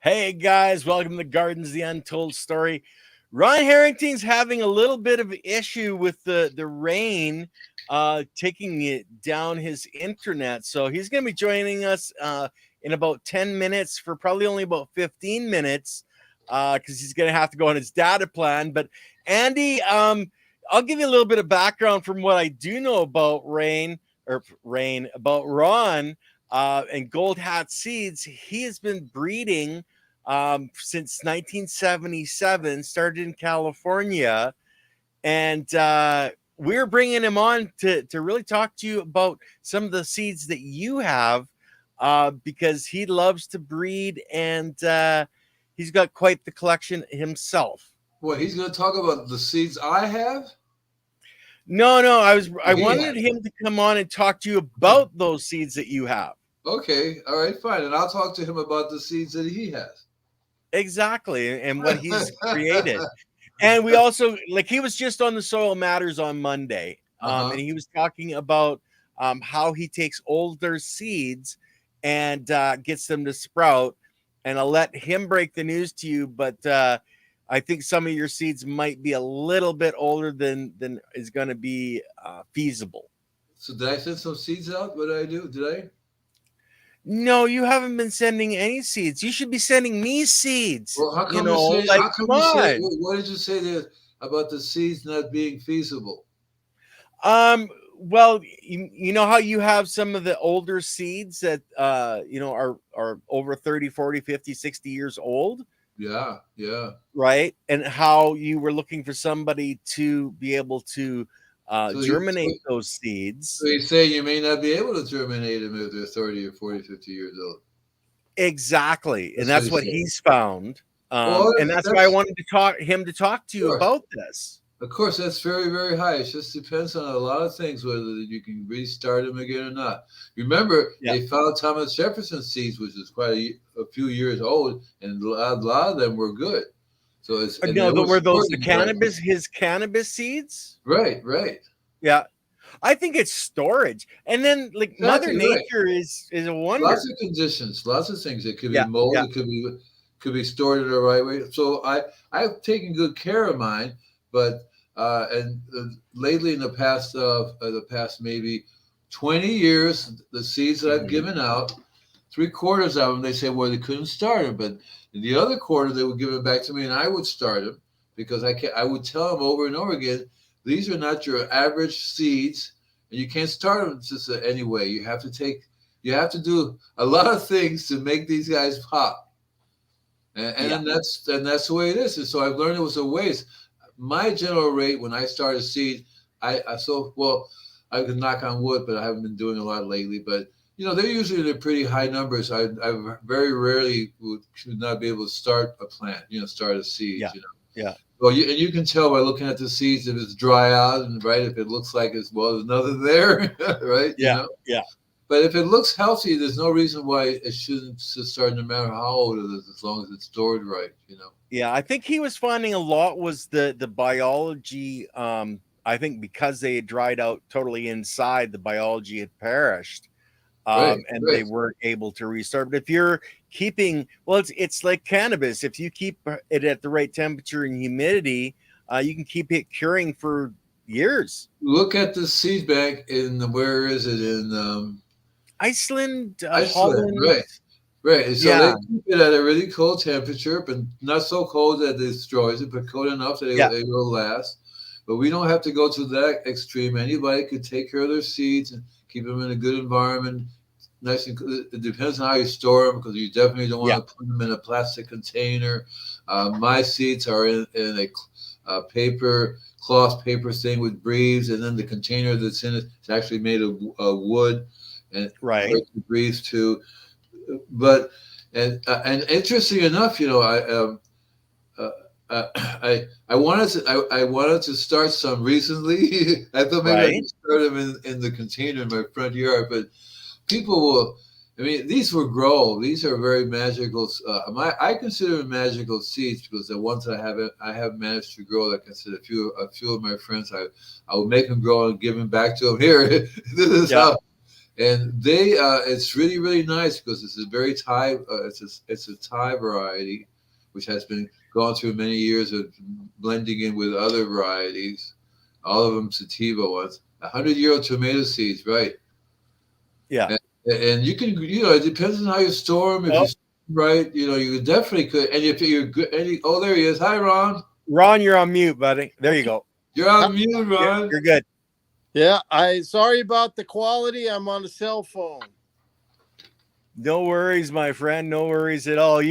Hey guys, welcome to Gardens, the Untold Story. Ron Herrington's having a little bit of issue with the rain taking it down his internet. So he's going to be joining us in about 10 minutes for probably only about 15 minutes because he's going to have to go on his data plan. But Andy, I'll give you a little bit of background from what I do know about about Ron and Gold Hat Seeds. He has been breeding since 1977, started in California, and we're bringing him on to really talk to you about some of the seeds that you have because he loves to breed and he's got quite the collection himself. Well, he's going to talk about the seeds I have. No, I He wanted has. him to come on and talk to you about those seeds that you have. Okay, all right, fine, and I'll talk to him about the seeds that he has. Exactly, and what he's created. And we also, like, he was just on the Soil Matters on Monday, and he was talking about how he takes older seeds and gets them to sprout. And I'll let him break the news to you, but I think some of your seeds might be a little bit older than is going to be feasible. So did I send some seeds out? What did I do? Did I? No, you haven't been sending any seeds. You should be sending me seeds. Well, how You come you know, say? like, How come come you say? on. What did you say there about the seeds not being feasible? Well, you know how you have some of the older seeds that are over 30, 40, 50, 60 years old, Yeah, yeah. right? And how you were looking for somebody to be able to So, germinate those seeds. he's saying you may not be able to germinate them if they're 30 or 40, 50 years old. Exactly. And That's what that's he what said. he's found. Well, And that's why I that's wanted to talk to you sure. about this. Of course, that's very, very high. It just depends on a lot of things, whether you can restart them again or not. Remember, Yeah. they found Thomas Jefferson seeds, which is quite a few years old, and a lot of them were good. So and No, they were were those stored the in the right place. his cannabis seeds? Right, right. Yeah. I think it's storage. And then like Mother Exactly right. Nature is a Lots wonder. of conditions, lots of things. It could be Yeah. mold, Yeah. it could be stored in the right way. So I've taken good care of mine, but and lately in the past maybe 20 years, the seeds that I've Mhm. given out, three-quarters of them they say well they couldn't start them, but the other quarter they would give it back to me and I would start them because I would tell them over and over again, these are not your average seeds, and you can't start them just anyway. You have to do a lot of things to make these guys pop, Yeah. and that's the way it is. And so I've learned it was a waste. My general rate when I start a seed, I so well, I can knock on wood, but I haven't been doing a lot lately. But they're usually in pretty high numbers. I very rarely would not be able to start a plant. Start a seed. Yeah. Yeah. Well, and you can tell by looking at the seeds if it's dry out and right if it looks like it's well, there's nothing there, right? Yeah. Yeah. But if it looks healthy, there's no reason why it shouldn't start, no matter how old it is, as long as it's stored right. Yeah. I think he was finding a lot was the biology. I think because they had dried out totally inside, the biology had perished. Right, And they right. weren't able to restart. But if you're keeping, well, it's like cannabis. If you keep it at the right temperature and humidity, you can keep it curing for years. Look at the seed bank where is it in Iceland, Iceland? Holland, Right, right. And so they yeah, keep it at a really cold temperature, but not so cold that it destroys it, but cold enough that yeah, it will last. But we don't have to go to that extreme. Anybody could take care of their seeds and keep them in a good environment. Nice and it depends on how you store them because you definitely don't yeah, want to put them in a plastic container. My seeds are in a cloth paper thing with breeze, and then the container that's in it is actually made of wood and right, great to breathe too. But and interesting enough, uh, I wanted to start some recently. I thought maybe I right, could start them in the container in my front yard, but people will. I mean, these will grow. These are very magical. I consider them magical seeds because the ones I have managed to grow. Like I said, a few of my friends, I will make them grow and give them back to them. Here, this is yeah, how. And they it's really really nice because it's a very Thai it's a Thai variety, which has been gone through many years of blending in with other varieties, all of them sativa ones. 100-year-old tomato seeds, right? Yeah. And you can, it depends on how you store them. If Oh, you store 'em right, you definitely could. And if you're good, oh, there he is. Hi, Ron. Ron, you're on mute, buddy. There you go. You're on mute, You're, Ron. you're good. Yeah, sorry about the quality. I'm on a cell phone. No worries, my friend. No worries at all.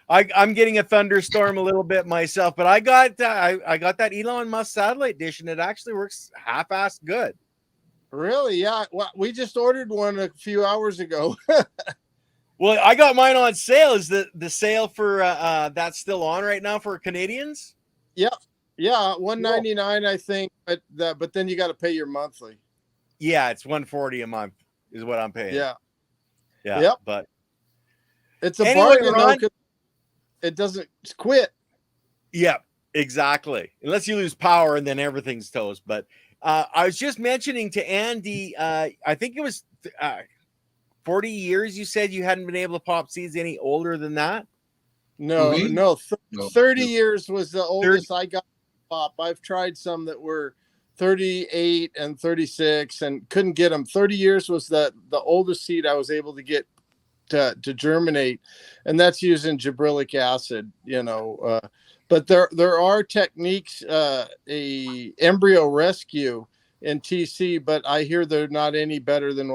I'm getting a thunderstorm a little bit myself, but I got that Elon Musk satellite dish, and it actually works half-assed good. Really? Yeah. Well, we just ordered one a few hours ago. Well, I got mine on sale. Is the sale for that's still on right now for Canadians? Yep. Yeah, $199, I think, but then you got to pay your monthly. Yeah, it's $140 a month is what I'm paying. Yeah. Yeah. Yep. But it's a anyway, bargain though, 'cause it doesn't quit. Yeah, exactly. Unless you lose power and then everything's toast. But I was just mentioning to Andy, I think it was 40 years you said you hadn't been able to pop seeds any older than that? No, Me? no. 30 No. years was the oldest I got to pop. I've tried some that were 38 and 36 and couldn't get them. 30 years was the oldest seed I was able to get to germinate, and that's using gibberellic acid, but there are techniques, a embryo rescue in TC, but I hear they're not any better than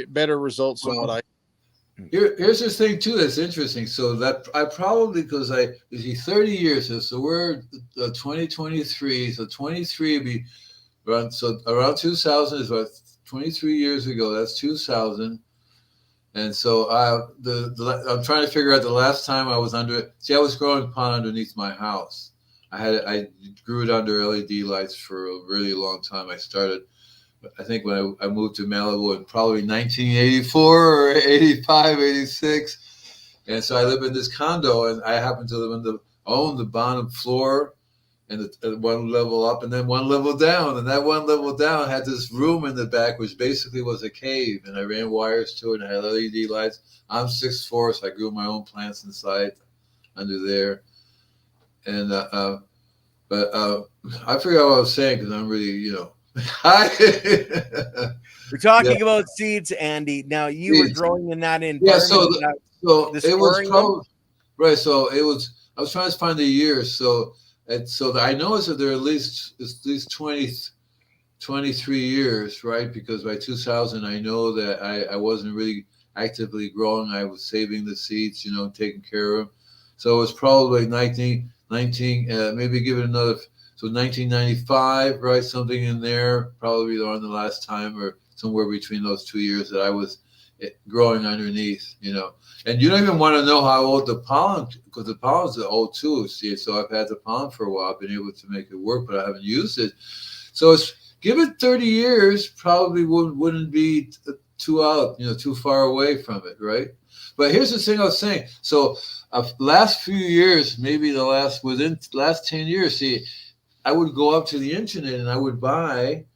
better results than what I. Here's this thing too that's interesting. So that I probably because you see 30 years, so we're 2023, so 23 would be around 2000 is what 23 years ago. That's 2000. And so I'm trying to figure out the last time I was under it. See, I was growing pond underneath my house. I grew it under LED lights for a really long time. I started, I think, when I moved to Malibu in probably 1984 or 85, 86. And so I live in this condo, and I happen to own the bottom floor and the one level up and then one level down. And that one level down had this room in the back, which basically was a cave. And I ran wires to it and had LED lights. I'm 6'4", so I grew my own plants inside under there. And but I forgot what I was saying because I'm really, We're talking about seeds, Andy. Now you were growing in that environment. Yeah, so it was probably right. So it was. I was trying to find the years. So I noticed that there are at least 23 years, right? Because by 2000, I know that I wasn't really actively growing. I was saving the seeds, taking care of them. So it was probably 19, maybe give it another. So 1995, right? Something in there, probably around the last time or somewhere between those 2 years that I was growing underneath, And you don't even want to know how old the pollen, because the pollen's old too. See, so I've had the pollen for a while, been able to make it work, but I haven't used it. So give it 30 years, probably wouldn't be too far away from it, right? But here's the thing I was saying. So last few years, maybe within the last 10 years, see, I would go up to the internet and I would buy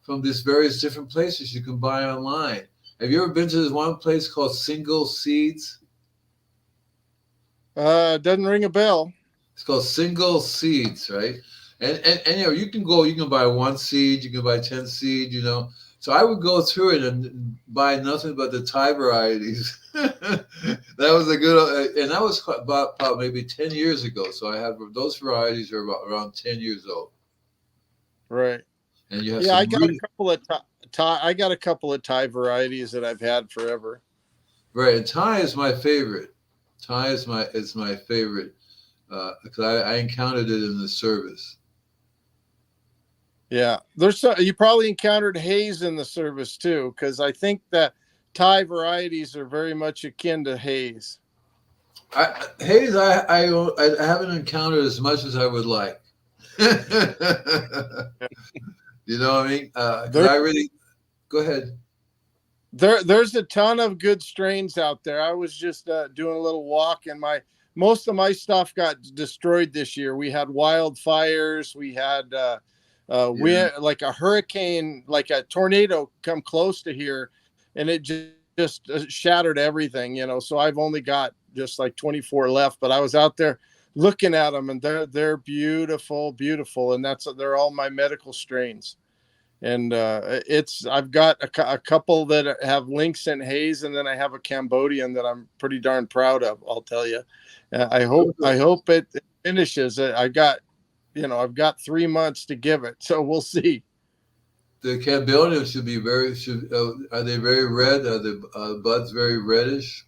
from these various different places you can buy online. Have you ever been to this one place called Single Seeds? Doesn't ring a bell. It's called Single Seeds, right? And you can buy one seed, you can buy 10 seed, So I would go through it and buy nothing but the Thai varieties. That was a good, and that was about maybe 10 years ago. So I have those varieties are around 10 years old. Right. And you have I got a couple of Thai. I got a couple of Thai varieties that I've had forever. Right, and Thai is my favorite. Thai is my favorite because I encountered it in the service. Yeah, you probably encountered haze in the service too, because I think that Thai varieties are very much akin to haze. Haze, I haven't encountered as much as I would like. You know what I mean? Go ahead. There's a ton of good strains out there. I was just doing a little walk, and most of my stuff got destroyed this year. We had wildfires. We had wind, like a hurricane, like a tornado come close to here, and it just shattered everything, you know. So I've only got just like 24 left, but I was out there looking at them, and they're beautiful, beautiful, and they're all my medical strains. And I've got a couple that have Lynx and Haze, and then I have a Cambodian that I'm pretty darn proud of, I'll tell you. I hope it finishes. I've got 3 months to give it, so we'll see. The Cambodians should be are they very red? Are the buds very reddish?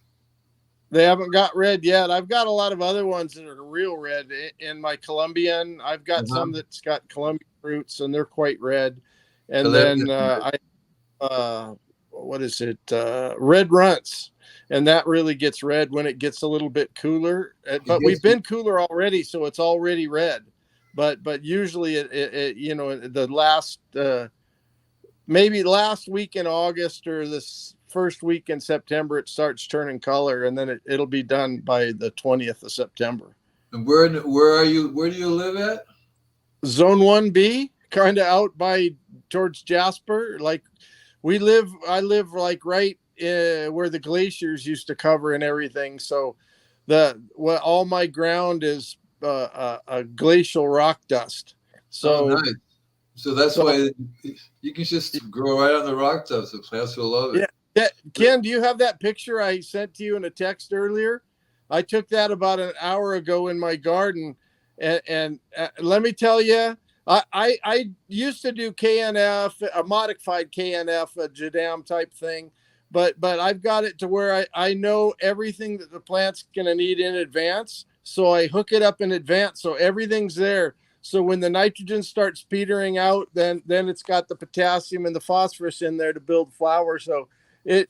They haven't got red yet. I've got a lot of other ones that are real red. In my Colombian, I've got some that's got Colombian roots, and they're quite red. And Colombian, then what is it? Red runts. And that really gets red when it gets a little bit cooler. But we've been cooler already, so it's already red. But usually it the last maybe last week in August or this first week in September, it starts turning color, and then it'll be done by the 20th of September. And where are you? Where do you live at? Zone 1B, kind of out by towards Jasper. Like I live like right where the glaciers used to cover and everything. So all my ground is a glacial rock dust. So nice. So that's why you can just grow right on the rock dust. The plants will love it. Yeah. Ken, do you have that picture I sent to you in a text earlier? I took that about an hour ago in my garden, and let me tell you, I used to do KNF, a modified KNF, a Jadam type thing, but I've got it to where I know everything that the plant's going to need in advance, so I hook it up in advance, so everything's there. So when the nitrogen starts petering out, then it's got the potassium and the phosphorus in there to build flower. So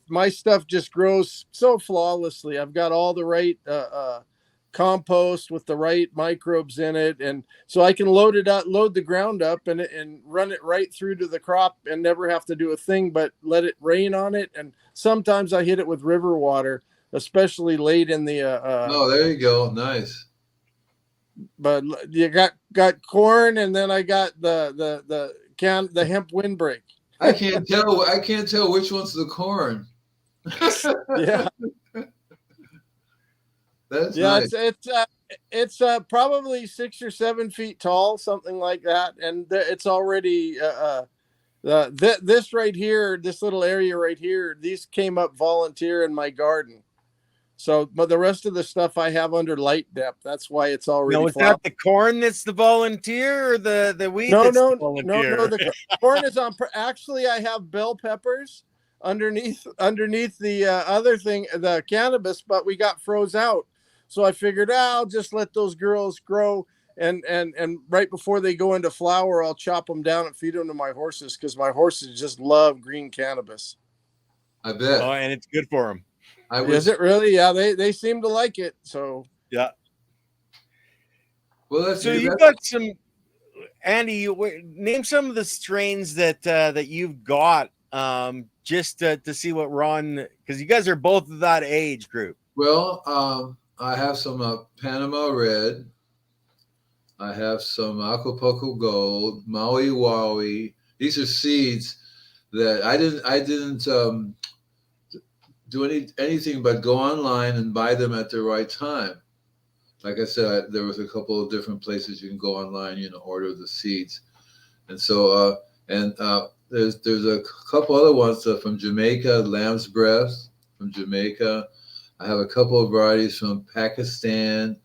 my stuff just grows so flawlessly. I've got all the right compost with the right microbes in it, and so I can load the ground up and run it right through to the crop and never have to do a thing but let it rain on it. And sometimes I hit it with river water, especially late in the oh, there you go. Nice. But you got corn, and then I got the hemp windbreak. I can't tell which one's the corn. Yeah. That's nice. It's probably 6 or 7 feet tall, something like that, and it's already this right here, this little area right here. These came up volunteer in my garden. So, but the rest of the stuff I have under light depth. That's why it's already. Now, is that the corn that's the volunteer, or the weed? No, that's no, the volunteer? no. The corn is on. Actually, I have bell peppers underneath the other thing, the cannabis, but we got froze out. So I figured I'll just let those girls grow, and right before they go into flower, I'll chop them down and feed them to my horses, because my horses just love green cannabis. I bet. Oh, and it's good for them. Is it really? Yeah, they seem to like it. So yeah. Well, so you've got some, Andy. Name some of the strains that you've got, just to see what Ron, because you guys are both of that age group. Well, I have some Panama Red. I have some Acapulco Gold, Maui Wowie. These are seeds that I didn't do anything but go online and buy them at the right time. Like I said, there was a couple of different places you can go online, order the seeds. And so, there's a couple other ones from Jamaica, Lamb's Breath from Jamaica. I have a couple of varieties from Pakistan,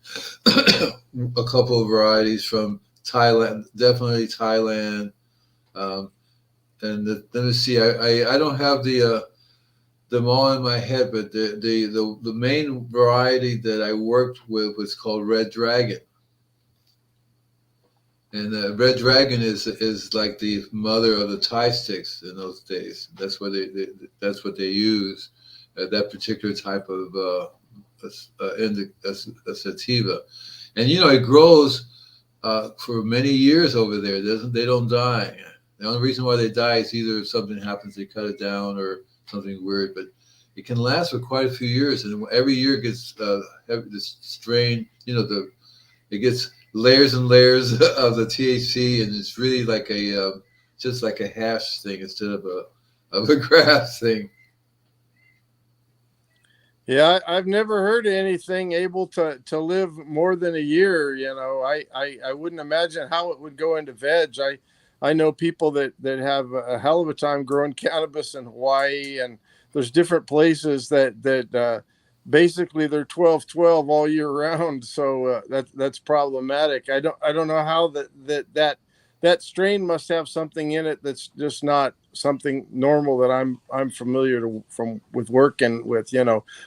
a couple of varieties from Thailand, definitely Thailand. And let me see, I don't have them all in my head, but the main variety that I worked with was called Red Dragon. And Red Dragon is like the mother of the Thai sticks in those days. That's what they use, that particular type of sativa. And it grows for many years over there. They don't die. The only reason why they die is either if something happens, they cut it down, or something weird, but it can last for quite a few years, and every year gets this strain. It gets layers and layers of the THC, and it's really like just like a hash thing instead of a grass thing. Yeah, I've never heard of anything able to live more than a year. I wouldn't imagine how it would go into veg. I know people that have a hell of a time growing cannabis in Hawaii, and there's different places that basically they're 12/12 all year round. So that's problematic. I don't know how that strain must have something in it that's just not something normal that I'm familiar with working with.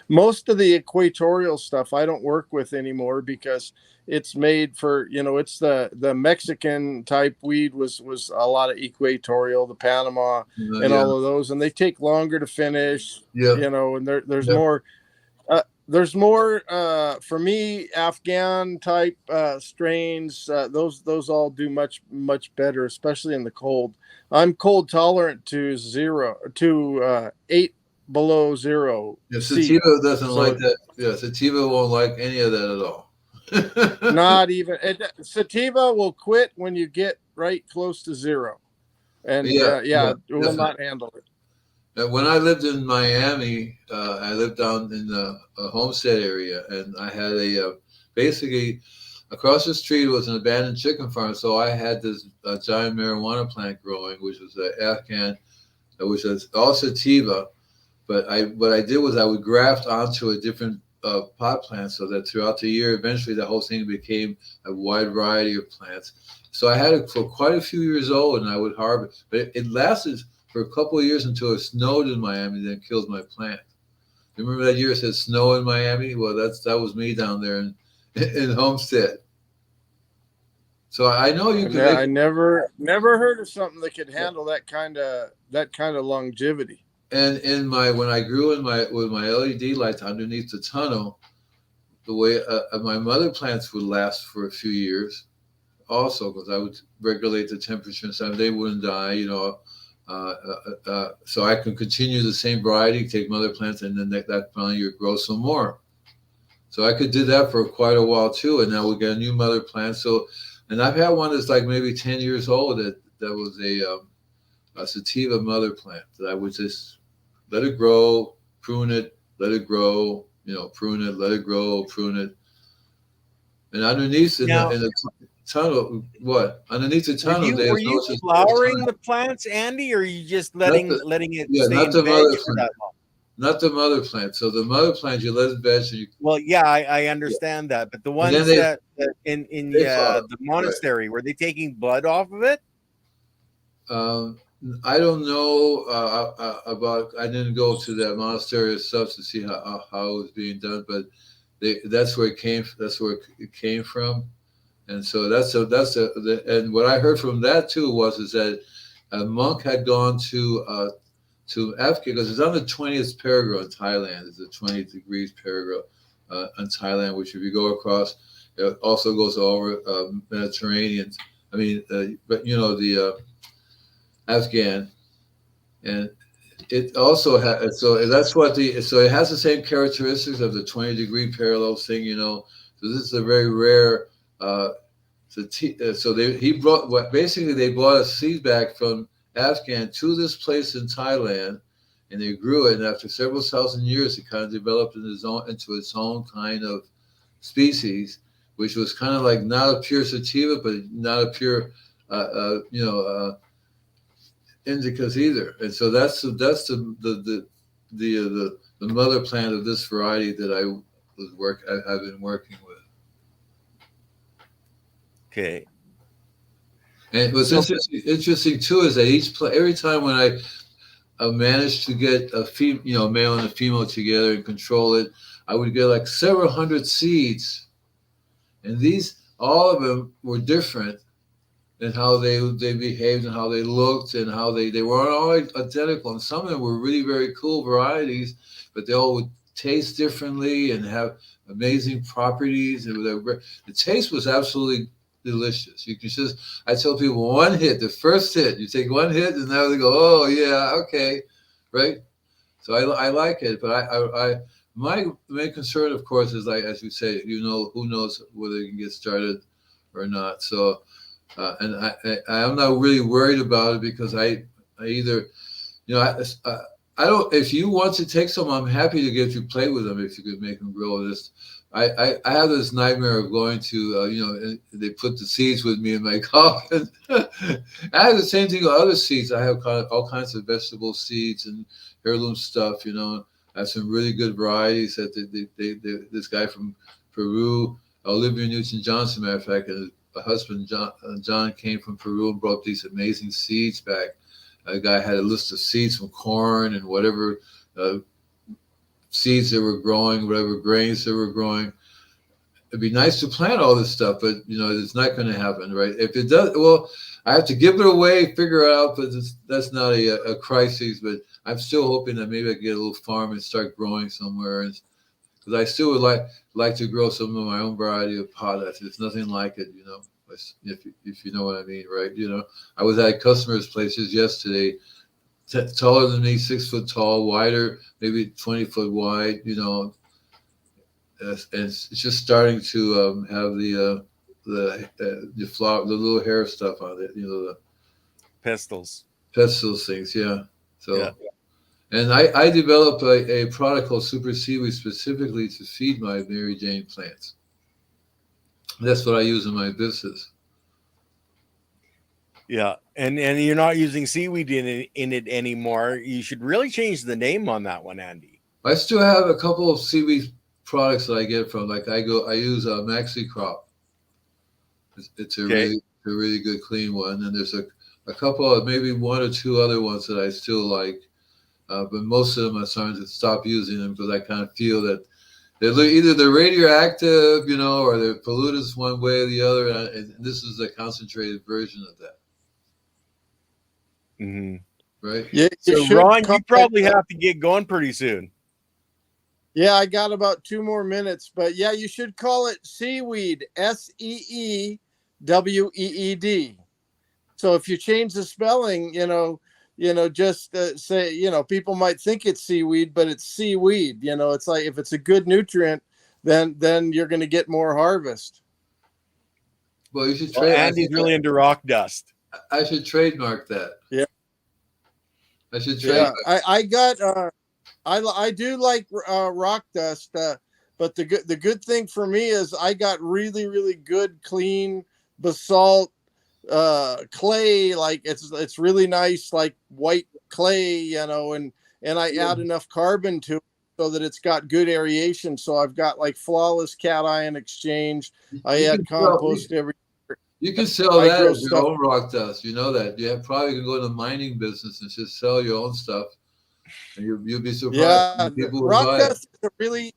Most of the equatorial stuff I don't work with anymore because it's made for, it's the Mexican type weed was a lot of equatorial, the Panama and Yeah, all of those, and they take longer to finish, yeah, and there's yeah. more. There's more for me, Afghan type strains. Those all do much better, especially in the cold. I'm cold tolerant to 8 below 0 Yeah, C. sativa doesn't like So that. Yeah, sativa won't like any of that at all. not even sativa will quit when you get right close to 0, and Yeah, yeah, yeah, it will definitely. not handle it. When I lived in Miami, I lived down in the Homestead area, and I had basically across the street was an abandoned chicken farm. So I had this giant marijuana plant growing, which was an Afghan, which was all sativa. But what I did was I would graft onto a different pot plant, so that throughout the year, eventually the whole thing became a wide variety of plants. So I had it for quite a few years old, and I would harvest. But it lasted for a couple of years until it snowed in Miami, then killed my plant. You remember that year it said snow in Miami? Well, that was me down there in Homestead. So I know you can make I it. never heard of something that could handle that kind of longevity. And when I grew with my LED lights underneath the tunnel, the way my mother plants would last for a few years, also because I would regulate the temperature and stuff. They wouldn't die, so I could continue the same variety, take mother plants, and then that final year grow some more. So I could do that for quite a while too. And now we got a new mother plant. So, and I've had one that's like maybe 10 years old that was a sativa mother plant that I would just let it grow, prune it, let it grow, prune it, let it grow, prune it. And underneath Now, in the tunnel, what? Underneath the were tunnel, you there's were no you such flowering the plants, Andy, or are you just not letting it yeah, stay not in the veg mother for plant, that long? not the mother plant. So the mother plant, you let it veg, and Well, yeah, I understand that, but the and then ones that in they flower, the right? monastery, were they taking blood off of it? Um, I don't know about. I didn't go to that monastery itself to see how it was being done, but that's where it came. That's where it came from, and so and what I heard from that too is that a monk had gone to Africa because it's on the 20th parallel in Thailand. It's the 20 degrees parallel in Thailand, which if you go across, it also goes over Mediterranean. I mean, but the Afghan, and it also has, so that's what so it has the same characteristics of the 20-degree parallel thing. So this is a very rare. So he brought basically they brought a seed back from Afghan to this place in Thailand, and they grew it. And after several thousand years, it kind of developed into its own kind of species, which was kind of like not a pure sativa, but not a pure, indicas either. And so that's the mother plant of this variety that I've been working with. Okay, And what's so interesting too is that every time when I managed to get a male and a female together and control it, I would get like several hundred seeds, and all of them were different in how they behaved and how they looked and how they weren't all identical. And some of them were really very cool varieties, but they all would taste differently and have amazing properties. And the taste was absolutely delicious. You can just, I tell people the first hit, you take one hit and now they go, oh yeah, okay, right? So I like it, but my main concern, of course, is like, as you say, who knows whether you can get started or not. So, and I'm not really worried about it because I either, I don't. If you want to take some, I'm happy to get you play with them. If you could make them grow this, I have this nightmare of going to and they put the seeds with me in my coffin. I have the same thing with other seeds. I have all kinds of vegetable seeds and heirloom stuff. I have some really good varieties that this guy from Peru, Olivia Newton-Johnson, matter of fact, and her husband John came from Peru and brought these amazing seeds back. A guy had a list of seeds from corn and whatever seeds they were growing, whatever grains they were growing. It'd be nice to plant all this stuff, but it's not going to happen, right? If it does, well, I have to give it away, figure it out, but that's not a crisis. But I'm still hoping that maybe I can get a little farm and start growing somewhere, because I still would like to grow some of my own variety of potash. There's nothing like it, if you know what I mean, right? I was at customers' places yesterday, taller than me, 6 foot tall, wider, maybe 20 foot wide, and it's just starting to have the flower, the little hair stuff on it, the Pestils things, yeah. So, yeah. And I developed a product called Super Seaweed specifically to feed my Mary Jane plants. That's what I use in my business. Yeah, and you're not using seaweed in it anymore. You should really change the name on that one, Andy. I still have a couple of seaweed products that I get from, like I use a Maxi Crop. It's a really good clean one, and there's a couple of maybe one or two other ones that I still like, but most of them I'm starting to stop using them because I kind of feel that they're radioactive, or they're pollutants one way or the other, and this is a concentrated version of that. Mm-hmm. Right? Yeah. So Ron, you probably have to get going pretty soon. Yeah, I got about 2 more minutes, but yeah, you should call it seaweed, SEEWEED. So if you change the spelling, just say, people might think it's seaweed, but it's seaweed. It's like, if it's a good nutrient, then you're going to get more harvest. Well, you should trade. Andy's really into rock dust. I should trademark that. Yeah. I should trademark. Yeah, I got. I do like rock dust, but the good thing for me is I got really, really good clean basalt clay. Like it's really nice, like white clay, and I add enough carbon to it so that it's got good aeration. So I've got like flawless cation exchange. I add compost every year. You can sell that as your own rock dust. You know that. You probably can go in the mining business and just sell your own stuff. And you'll be surprised. Yeah, people rock dust is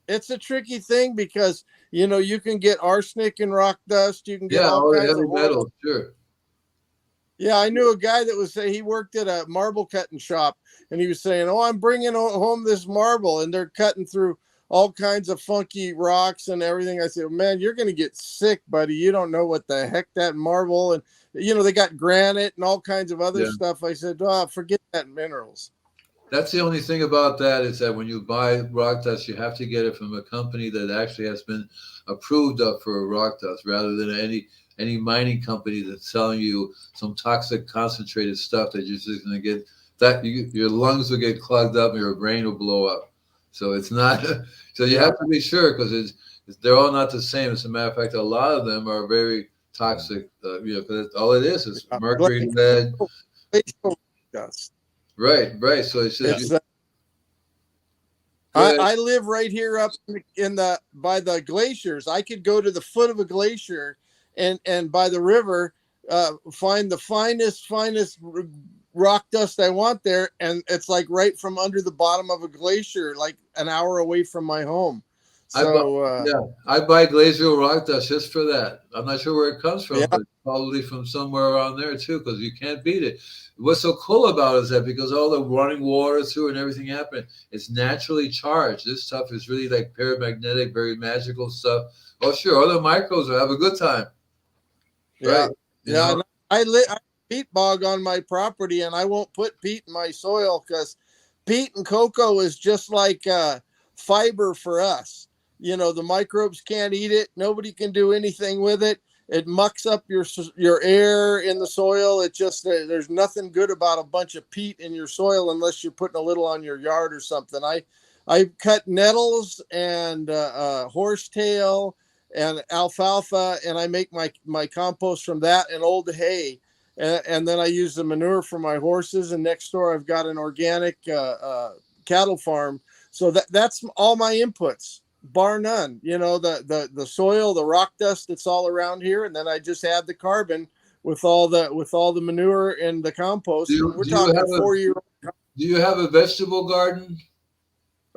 it's a tricky thing because you can get arsenic in rock dust. You can get all kinds of metals. Sure. Yeah, I knew a guy that he worked at a marble cutting shop, and he was saying, "Oh, I'm bringing home this marble, and they're cutting through all kinds of funky rocks and everything." I said, "Man, you're going to get sick, buddy. You don't know what the heck that marble and they got granite and all kinds of other stuff." I said, "Oh, forget that minerals." That's the only thing about that is that when you buy rock dust, you have to get it from a company that actually has been approved up for rock dust, rather than any mining company that's selling you some toxic concentrated stuff that you're just going to get your lungs will get clogged up and your brain will blow up. So it's not. So you have to be sure, because they're all not the same. As a matter of fact, a lot of them are very toxic. Because all it is mercury, lead. Dust. Right. So it's just. I live right here up by the glaciers. I could go to the foot of a glacier and by the river find the finest rock dust I want there, and it's like right from under the bottom of a glacier, like an hour away from my home. So I buy glacial rock dust just for that. I'm not sure where it comes from, but probably from somewhere around there too, because you can't beat it. What's so cool about it is that because all the running water through and everything happening, it's naturally charged. This stuff is really like paramagnetic, very magical stuff. Oh, sure, all the microbes will have a good time. Yeah, right? I peat bog on my property, and I won't put peat in my soil because peat and cocoa is just like fiber for us. The microbes can't eat it. Nobody can do anything with it. it mucks up your air in the soil. It just there's nothing good about a bunch of peat in your soil unless you're putting a little on your yard or something. I cut nettles and horsetail and alfalfa, and I make my compost from that and old hay. And then I use the manure for my horses. And next door, I've got an organic cattle farm. So that's all my inputs, bar none. You know, the soil, the rock dust that's all around here, and then I just add the carbon with all the manure and the compost. We're talking 4-year-old. Do you have a vegetable garden?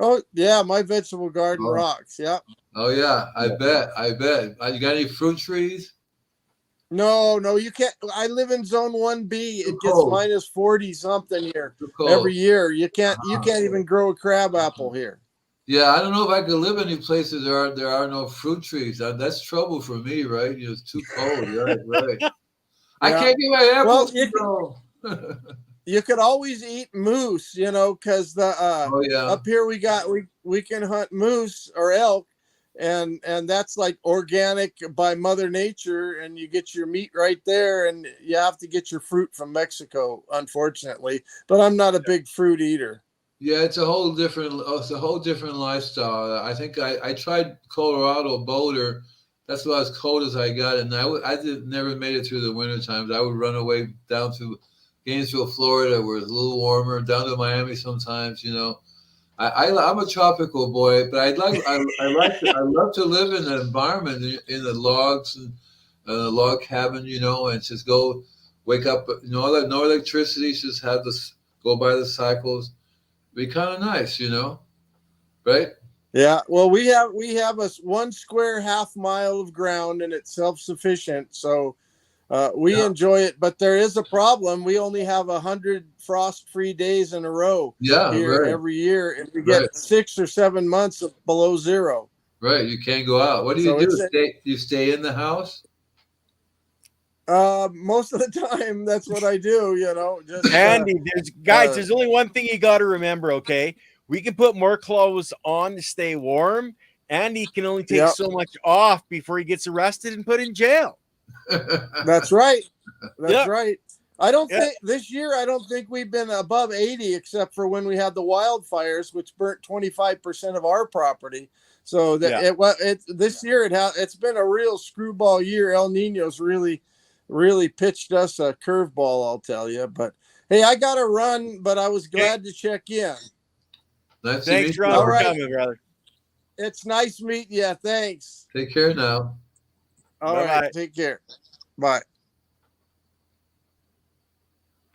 Oh yeah, my vegetable garden rocks. Yeah. Oh yeah, I bet. You got any fruit trees? No, you can't. I live in zone 1B. It gets minus 40 something here every year. You can't even grow a crab apple here. Yeah, I don't know if I could live any places there are no fruit trees. That's trouble for me, right? You know, it's too cold. Right. Yeah. I can't get my apples to grow. You could always eat moose, you know, because up here we can hunt moose or elk, and that's like organic by Mother Nature, and you get your meat right there, and you have to get your fruit from Mexico, unfortunately. But I'm not a big fruit eater. Yeah, it's a whole different lifestyle. I think I tried Colorado, Boulder. That's about as cold as I got, and I never made it through the winter times. I would run away down to Gainesville, Florida, where it's a little warmer, down to Miami sometimes. You know, I'm a tropical boy, but I love to live in an environment in the logs and a log cabin, you know, and just go wake up, you know, no electricity, just have this go by the cycles. Be kind of nice, you know, right? Yeah. Well, we have a 1 square half mile of ground, and it's self-sufficient. So we enjoy it, but there is a problem. We only have 100 frost-free days in a row here every year, and we get 6 or 7 months of below zero. Right, you can't go out. What do you do? You stay in the house? Most of the time, that's what I do. You know, just Andy. There's only one thing you got to remember. Okay, we can put more clothes on to stay warm. Andy can only take so much off before he gets arrested and put in jail. That's right. That's right. I don't think this year, I don't think we've been above 80, except for when we had the wildfires, which burnt 25% of our property. So this year it's been a real screwball year. El Nino's really pitched us a curveball, I'll tell you. But hey, I got to run, but I was glad to check in. Thanks, Ron, for coming, brother. It's nice meeting you. Thanks. Take care now. All right, take care. Bye.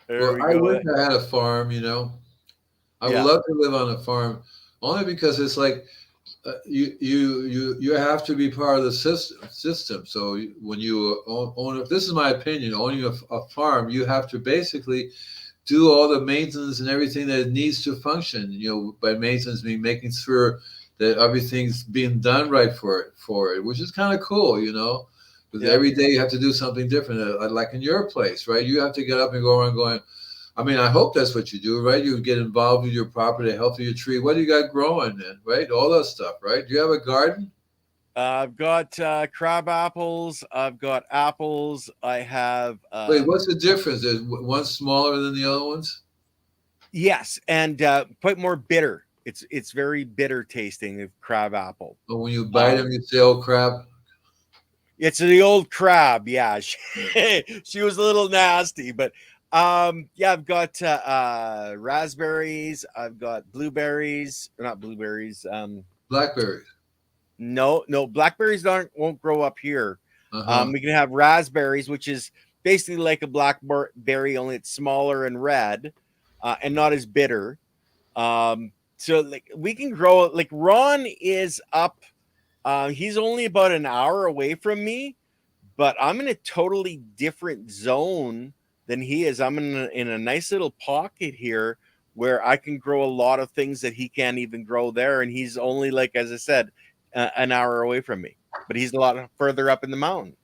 I wish I had a farm, you know. I would love to live on a farm, only because it's like you have to be part of the system. So when you own, if this is my opinion, owning a farm, you have to basically do all the maintenance and everything that it needs to function. You know, by maintenance, mean making sure that everything's being done right for it, which is kind of cool, you know. Because every day you have to do something different, like in your place, right? You have to get up and go around going, I mean, I hope that's what you do, right? You get involved with your property, the health of your tree. What do you got growing then, right? All that stuff, right? Do you have a garden? I've got crab apples. I've got apples. I have... Wait, what's the difference? Is one smaller than the other ones? Yes, and quite more bitter. It's very bitter tasting of crab apple. But when you bite them, you say, oh, crab? It's the old crab, yeah. She was a little nasty, but I've got raspberries. I've got blueberries, not blueberries. Blackberries. No, blackberries won't grow up here. We can have raspberries, which is basically like a blackberry, only it's smaller and red, and not as bitter. So like we can grow. Like Ron is up. He's only about an hour away from me, but I'm in a totally different zone than he is. I'm in a nice little pocket here where I can grow a lot of things that he can't even grow there. And he's only, like, as I said, an hour away from me, but he's a lot further up in the mountain.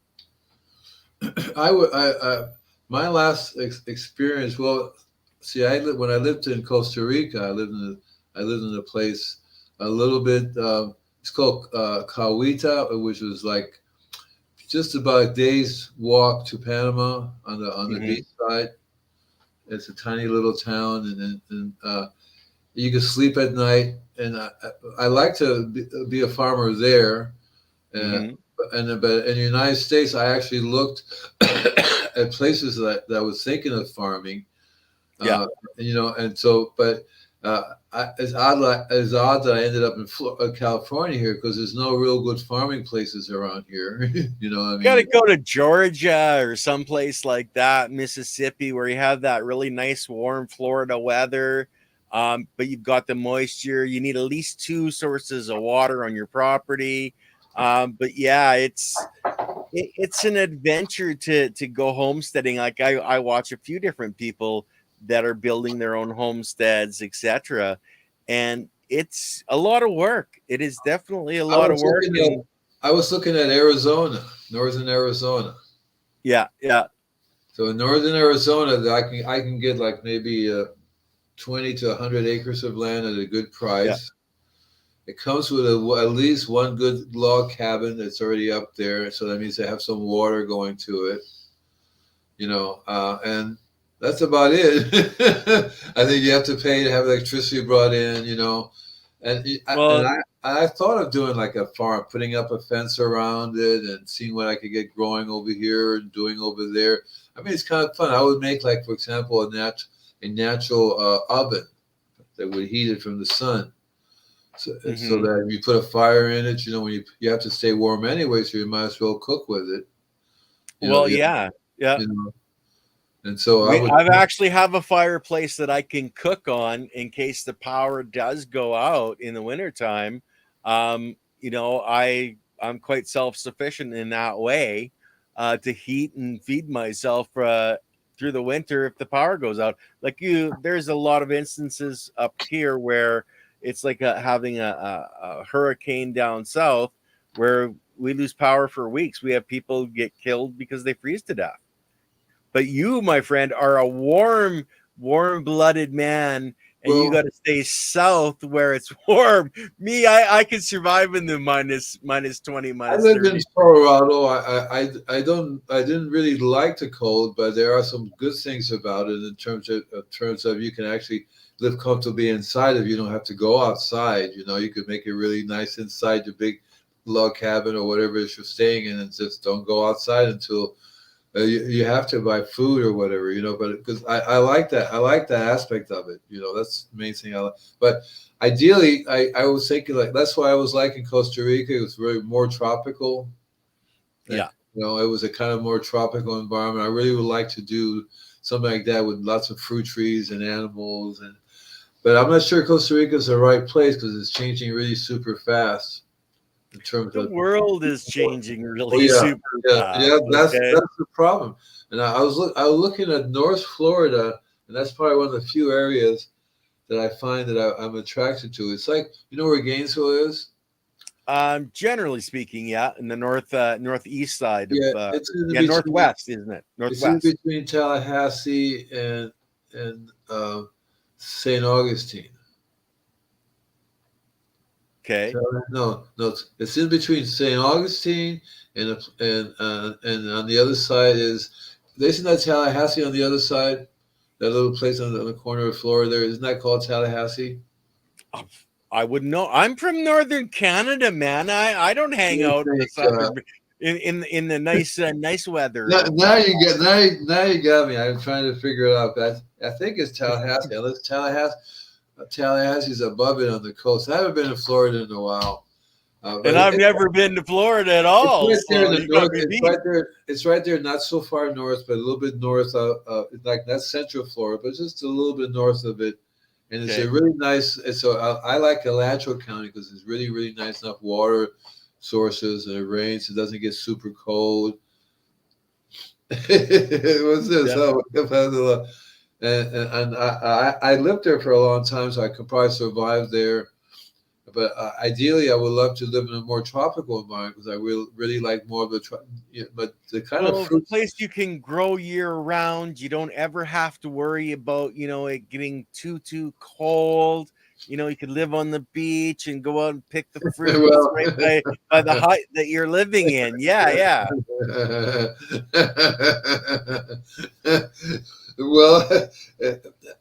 My last experience, well, see, when I lived in Costa Rica, I lived in a place a little bit, it's called Cahuita, which was like just about a day's walk to Panama on the Mhm. beach side. It's a tiny little town, you can sleep at night. And I like to be a farmer there. Uh, Mhm. but in the United States, I actually looked at places that I was thinking of farming. Yeah. Uh, and so, but it's odd that I ended up in California here because there's no real good farming places around here. You know what I Got to mean? go to Georgia or someplace like that, Mississippi, where you have that really nice, warm Florida weather. But you've got the moisture. You need at least two sources of water on your property. But yeah, it's an adventure to go homesteading. Like I watch a few different people that are building their own homesteads, etc. And it's a lot of work. It is definitely a I lot of was work. looking at And I was looking at Arizona, northern Arizona. yeah, yeah, So in northern Arizona, I can get like maybe 20 to 100 acres of land at a good yeah. price. It comes with at least one good log cabin that's already up there, so that means they have some water going to it. And that's about it. I think you have to pay to have electricity brought in, and Well, I thought of doing like a farm, putting up a fence around it and seeing what I could get growing over here and doing over there. I mean, it's kind of fun. I would make, like, for example, a natural oven that would heat it from the sun. So mhm. that you put a fire in it, when you have to stay warm anyway, so you might as well cook with it. You know, Well, you, yeah, yeah. you know. And so I We would. I've actually have a fireplace that I can cook on in case the power does go out in the wintertime. I'm quite self-sufficient in that way, to heat and feed myself through the winter if the power goes out. Like there's a lot of instances up here where it's like having a hurricane down south where we lose power for weeks. We have people get killed because they freeze to death. But you, my friend, are a warm-blooded man, and you got Well, to stay south where it's warm. Me, I can survive in the minus 20, I minus lived in 30. Colorado. I didn't really like the cold, but there are some good things about it in terms of you can actually live comfortably inside if you don't have to go outside. You could make it really nice inside your big log cabin or whatever it is you're staying in, and just don't go outside until you have to buy food or whatever. But because I like that aspect of it. That's the main thing I like. But ideally, I was thinking, like, that's why I was liking Costa Rica. It was very more tropical. And, Yeah. it was a kind of more tropical environment. I really would like to do something like that with lots of fruit trees and animals. But I'm not sure Costa Rica is the right place because it's changing really super fast in terms The of. world is changing Oh really yeah, super yeah, fast. yeah. That's Okay. that's the problem. And I was looking at North Florida, and that's probably one of the few areas that I find that I'm attracted to. It's like, where Gainesville is. Generally speaking, yeah, in the northeast side of Yeah, it's in yeah, between. northwest, isn't it? It's in Northwest. between Tallahassee and St. Augustine. Okay. No, no, it's in between St. Augustine and on the other side isn't that Tallahassee on the other side? That little place on the corner of Florida there, isn't that called Tallahassee? I wouldn't know. I'm from northern Canada, man. I don't hang I out in the think, southern in the nice weather now, of now you get now you got me. I'm trying to figure it out. I think it's Tallahassee. Unless Tallahassee's above it on the coast. I haven't been to Florida in a while, but and I've never been to Florida at it's all, right there in so the you got north. me It's beat. right there. It's right there, not so far north, but a little bit north like that's central Florida, but just a little bit north of it. And it's a Okay. really nice. I like Alachua County because it's really, really nice enough water sources, and it rains. It doesn't get super cold. What's this? Yeah. Oh, and I lived there for a long time, so I could probably survive there. But ideally, I would love to live in a more tropical environment because I really like more of but the kind of Well, the fruits. place you can grow year round, you don't ever have to worry about, it getting too cold. you could live on the beach and go out and pick the fruits Well, right by the hut that you're living in. Yeah. well,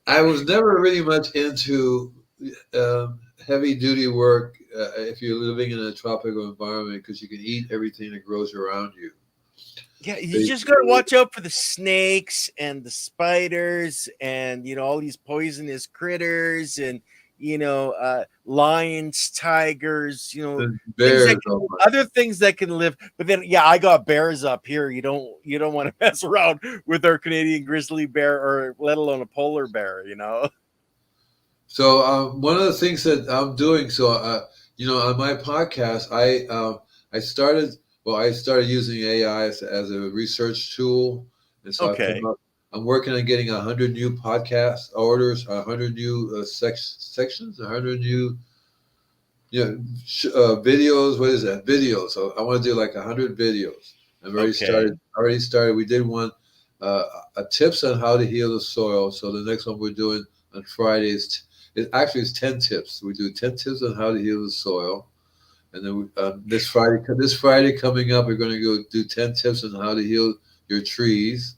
I was never really much into heavy duty work if you're living in a tropical environment because you can eat everything that grows around you. Yeah, you just got to watch out for the snakes and the spiders and all these poisonous critters and lions, tigers, things Bears, other things that can live. But then, I got bears up here. You don't want to mess around with our Canadian grizzly bear, or let alone a polar bear. So one of the things that I'm doing, on my podcast, I started using AI as a research tool, and so Okay. I'm working on getting 100 new podcast orders, 100 new sections, 100 new videos. What is that? Videos. So I want to do like 100 videos. I've already started. We did one, a tips on how to heal the soil. So the next one we're doing on Fridays. It's 10 tips. We do 10 tips on how to heal the soil. And then this Friday coming up, we're going to go do 10 tips on how to heal your trees.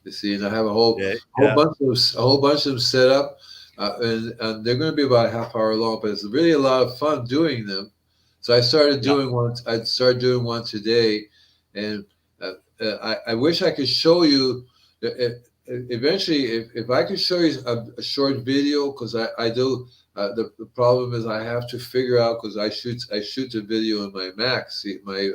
You see, and I have a whole bunch of them set up, and they're going to be about a half hour long. But it's really a lot of fun doing them. So I started doing one. I started doing one today, and I wish I could show you. Eventually, if I could show you a short video, because I do. The problem is I have to figure out, because I shoot the video in my Mac, see, my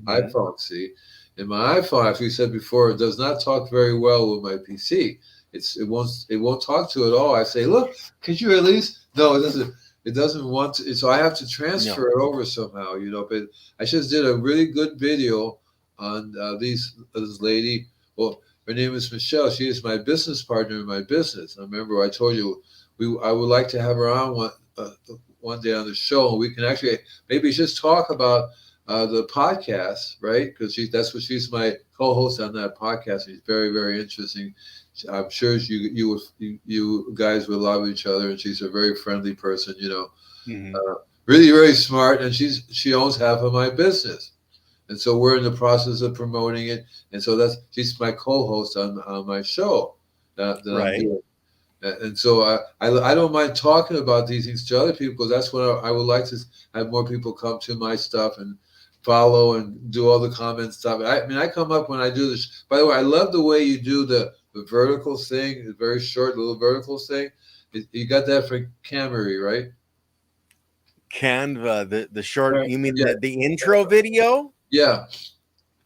iPhone, see, and my iPhone, as we said before, it does not talk very well with my PC. It won't talk to it all. I say, look, could you at least? No, it doesn't. It doesn't want to. So I have to transfer it over somehow, But I just did a really good video on this lady. Well, her name is Michelle. She is my business partner in my business. I remember I told you. I would like to have her on one day on the show, and we can actually maybe just talk about the podcast, right? Because she's my co-host on that podcast. She's very, very interesting. I'm sure you guys will love each other, and she's a very friendly person. Really, very smart, and she owns half of my business, and so we're in the process of promoting it. And so she's my co-host on my show that I'm doing. And so I don't mind talking about these things to other people, because that's what I would like to have more people come to my stuff and follow and do all the comment stuff. I come up when I do this. By the way, I love the way you do the vertical thing, the very short little vertical thing. You got that for Camry, right? Canva, the short. You mean the intro video? Yeah.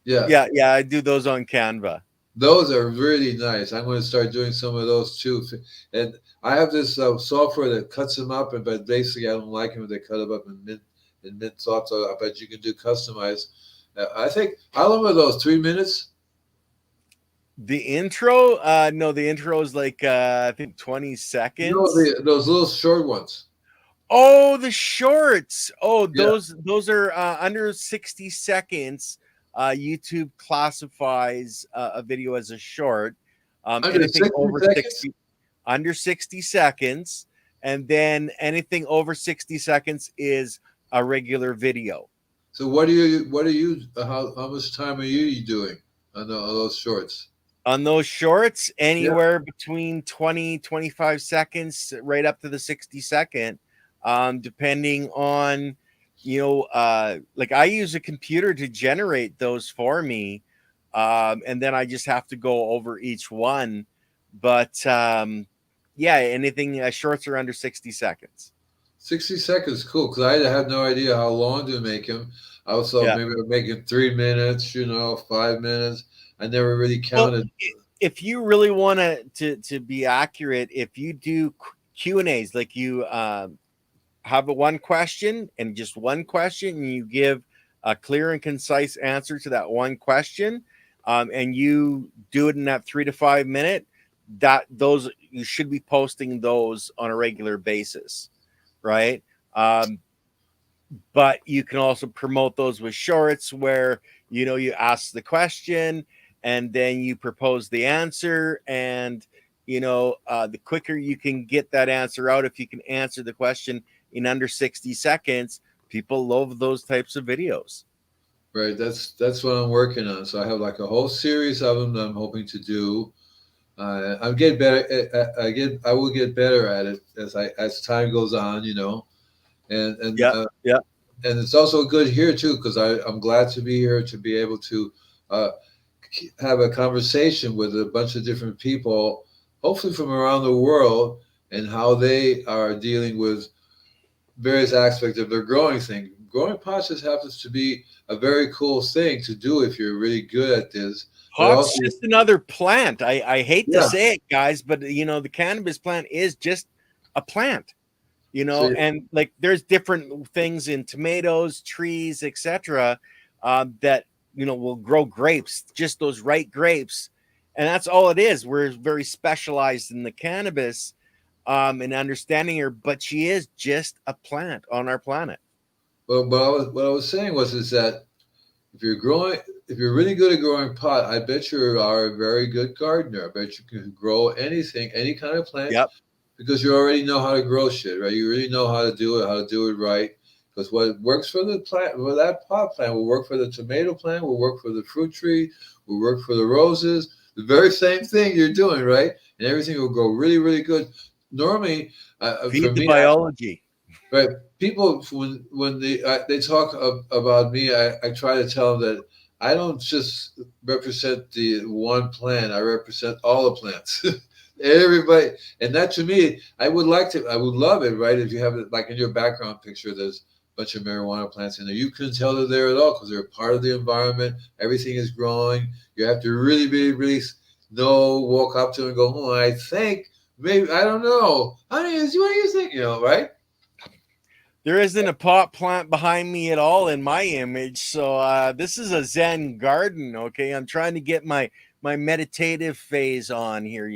I do those on Canva. Those are really nice. I'm going to start doing some of those too. And I have this software that cuts them up, but basically I don't like them if they cut them up in mint soft. So I bet you can do customized. I think, how long are those? 3 minutes? The intro? No, the intro is like I think 20 seconds. Those little short ones. Oh, the shorts. Oh, those are under 60 seconds. YouTube classifies a video as a short. Anything over 60 seconds, and then anything over 60 seconds is a regular video. So how much time are you doing on those shorts? On those shorts, anywhere between 20-25 seconds, right up to the 60-second, depending on. Like I use a computer to generate those for me, and then I just have to go over each one. But anything shorts are under 60 seconds. 60 seconds, cool. Because I have no idea how long to make them. I was maybe I'd make it 3 minutes, 5 minutes. I never really counted. Well, if you really want to be accurate, if you do Q&As, like you have one question and just one question, and you give a clear and concise answer to that one question, and you do it in that 3 to 5 minute, those you should be posting those on a regular basis, right? But you can also promote those with shorts where you ask the question and then you propose the answer, and the quicker you can get that answer out, if you can answer the question in under 60 seconds, people love those types of videos. Right. That's what I'm working on. So I have like a whole series of them that I'm hoping to do. I'm getting better. I will get better at it as time goes on, and Yeah, yeah. and it's also good here too because I'm glad to be here to be able to uh, have a conversation with a bunch of different people, hopefully from around the world, and how they are dealing with various aspects of their growing thing. Growing pots just happens to be a very cool thing to do if you're really good at this. But Pot's also, just another plant. I hate to yeah. say it, guys, but the cannabis plant is just a plant. So And like there's different things in tomatoes, trees, etc., that will grow grapes, just those right grapes, and that's all it is. We're very specialized in the cannabis, and understanding her, but she is just a plant on our planet. well, what I was saying is that if you're really good at growing pot, I bet you are a very good gardener. I bet you can grow anything, any kind of plant, Yep. because you already know how to grow shit, right? You really know how to do it right. Because what works for the plant, well, that pot plant will work for the tomato plant, will work for the fruit tree, will work for the roses. The very same thing you're doing, right? And everything will go really, really good. Normally, for Feed the me, biology. right? People when they talk about me, I try to tell them that I don't just represent the one plant. I represent all the plants. Everybody, and that to me, I would love it, right? If you have it like in your background picture, there's a bunch of marijuana plants in there. You couldn't tell they're there at all because they're part of the environment. Everything is growing. You have to really, really, really walk up to them and go, oh, I think maybe I don't know. What do you think? Right? There isn't a pot plant behind me at all in my image, so this is a Zen garden. Okay, I'm trying to get my meditative phase on here.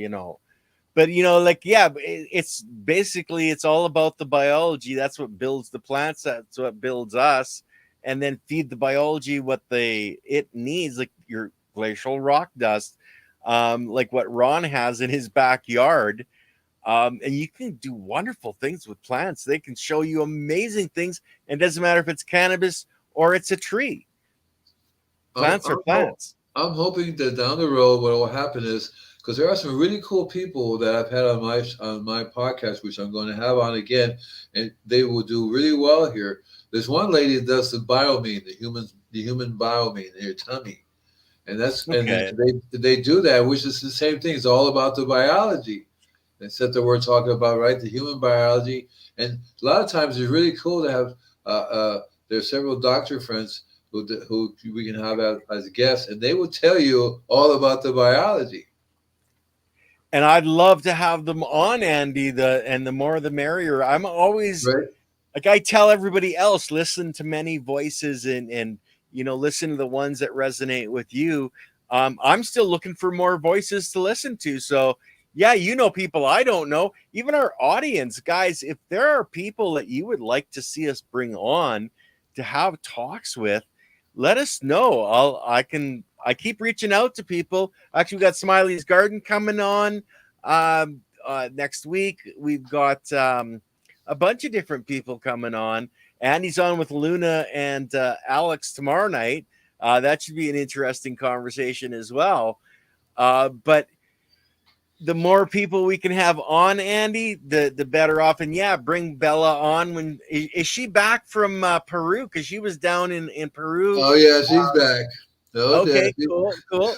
But like, yeah, it's basically, it's all about the biology. That's what builds the plants, that's what builds us, and then feed the biology what it needs, like your glacial rock dust, like what Ron has in his backyard. And you can do wonderful things with plants. They can show you amazing things, and it doesn't matter if it's cannabis or it's a tree. Plants are plants. I'm hoping that down the road, what will happen is because there are some really cool people that I've had on my podcast, which I'm going to have on again, and they will do really well here. There's one lady that does the biomine, the human biomine in your tummy, and Okay. they do that, which is the same thing. It's all about the biology. Except that we're talking about, right, the human biology. And a lot of times it's really cool to have, there's several doctor friends who we can have as guests, and they will tell you all about the biology. And I'd love to have them on, Andy. The more the merrier. I'm always, Right. like I tell everybody else, listen to many voices and listen to the ones that resonate with you. I'm still looking for more voices to listen to. So yeah, people I don't know, even our audience, guys, if there are people that you would like to see us bring on to have talks with, let us know. I keep reaching out to people. Actually, we got Smiley's Garden coming on next week. We've got a bunch of different people coming on. Andy's on with Luna and Alex tomorrow night. That should be an interesting conversation as well. But the more people we can have on, Andy, the better off. And yeah, bring Bella on. When is she back from Peru? Because she was down in Peru. Oh yeah, she's back. Okay, cool.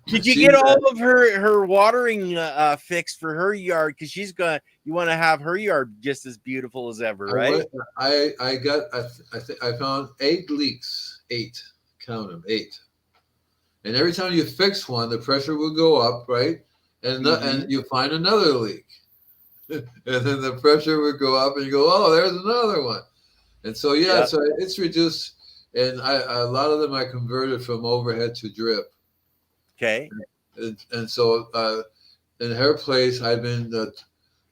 Did you She's get all back. of her watering fixed for her yard? Because you want to have her yard just as beautiful as ever, right? I found 8 leaks. 8. Count them, 8. And every time you fix one, the pressure will go up, right? And you find another leak. And then the pressure would go up and you go, oh, there's another one. And so, yeah, so it's reduced. And a lot of them I converted from overhead to drip. Okay. And so in her place, I've been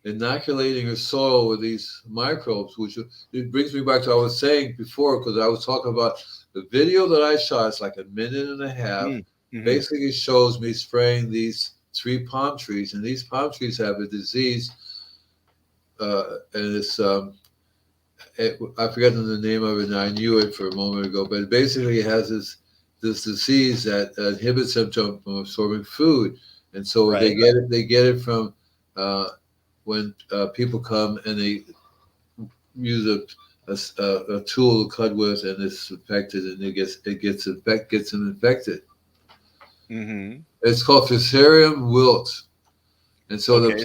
inoculating her soil with these microbes, which it brings me back to what I was saying before, because I was talking about the video that I shot. It's like a minute and a half. Mm-hmm. Basically shows me spraying these 3 palm trees, and these palm trees have a disease, and it's I forget the name of it, and I knew it for a moment ago, but basically it has this disease that inhibits them from absorbing food, and so Right. they get it from when people come and they use a tool to cut with, and it's infected, and it gets them infected. Mm-hmm. It's called Fusarium wilt. And so Okay,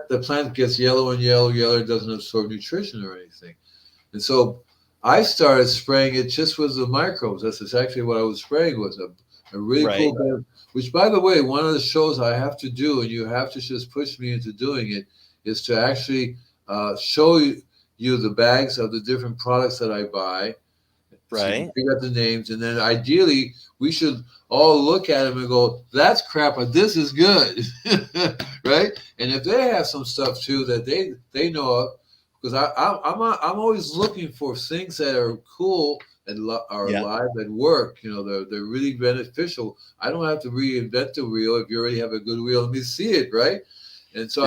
the plant gets yellow and yellow, doesn't absorb nutrition or anything. And so I started spraying it just with the microbes. That's exactly what I was spraying with, a really cool bed, which, by the way, one of the shows I have to do, and you have to just push me into doing it, is to actually show you the bags of the different products that I buy. So you can figure out the names, and then ideally we should all look at them and go, "That's crap, but this is good," right? And if they have some stuff too that they know of, because I'm always looking for things that are cool and are alive and work. You know, they're really beneficial. I don't have to reinvent the wheel. If you already have a good wheel, let me see it, right? And so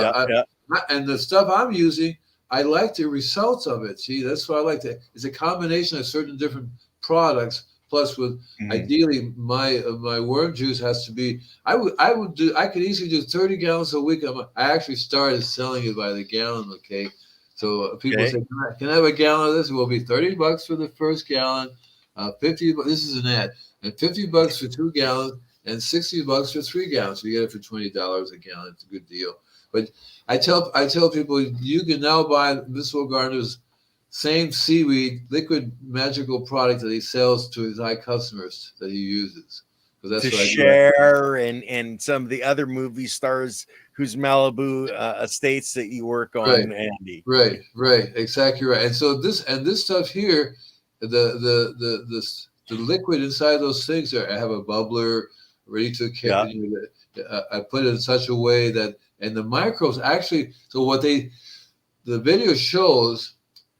and the stuff I'm using, I like the results of it. See, that's what I like. It's a combination of certain different products. Plus, with ideally, my worm juice has to be. I could easily do 30 gallons a week. I actually started selling it by the gallon. Okay, so people say, "Can I have a gallon of this?" It will be $30 for the first gallon, 50. This is an ad, and $50 for 2 gallons, and $60 for 3 gallons. So you get it for $20 a gallon. It's a good deal. But I tell people, you can now buy Mr. Gardner's same seaweed liquid magical product that he sells to his high customers that he uses. That's to share and some of the other movie stars whose Malibu estates that you work on, Andy. Right, exactly right. And so this stuff here, the liquid inside those things I have a bubbler ready to kick. I put it in such a way that, and the microbes actually, so what the video shows,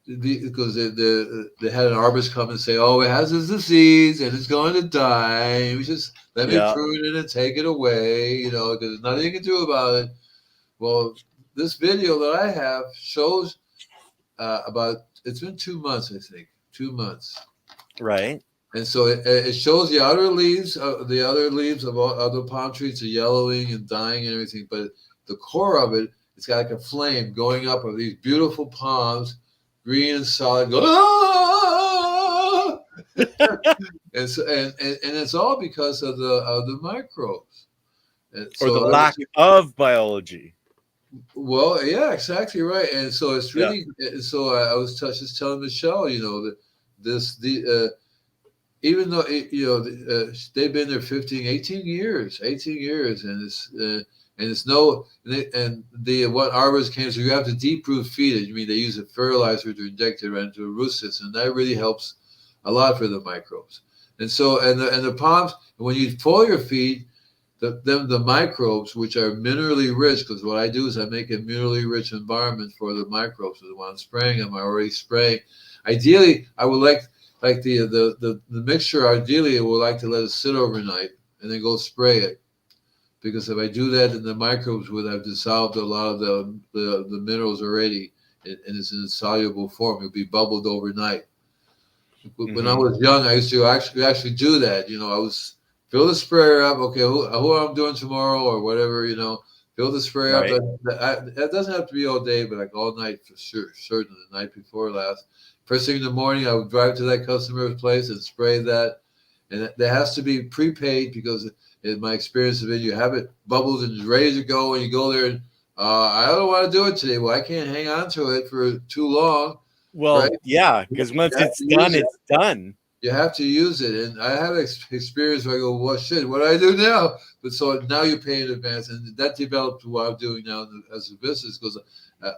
because they had an arborist come and say, "Oh, it has this disease and it's going to die. We just let me prune it and take it away, you know, because there's nothing you can do about it." Well, this video that I have shows it's been 2 months, I think, 2 months. Right. And so it shows the outer leaves, of all other palm trees are yellowing and dying and everything, but the core of it, it's got like a flame going up of these beautiful palms, green and solid, go, ah! and so and it's all because of the microbes, and or the lack of biology. Well, yeah, exactly right. And so it's really so I was just telling Michelle, you know, that even though they've been there 18 years, and it's no, and what arborists came, so you have to deep root feed it. I mean, they use a fertilizer to inject it right into a root system, and that really helps a lot for the microbes. And so, and the palms, when you foliar feed the microbes, which are minerally rich, because what I do is I make a minerally rich environment for the microbes. So when I'm spraying them, I already spray. Ideally, I would like the mixture. Ideally, I would like to let it sit overnight and then go spray it. Because if I do that, then the microbes would have dissolved a lot of the minerals already, and it's in a soluble form. It would be bubbled overnight. When I was young, I used to actually do that. You know, I was fill the sprayer up. Okay, who I'm doing tomorrow or whatever. You know, fill the sprayer up. That doesn't have to be all day, but like all night for sure. Certain the night before last. First thing in the morning, I would drive to that customer's place and spray that, and that has to be prepaid because. In my experience of it, you have it bubbled and ready to go, and you go there and I don't want to do it today. Well, I can't hang on to it for too long. Well, right? Yeah, because once it's done, it's done. You have to use it, and I have experience where I go, "Well, shit, what do I do now?" But so now you pay in advance, and that developed what I'm doing now as a business because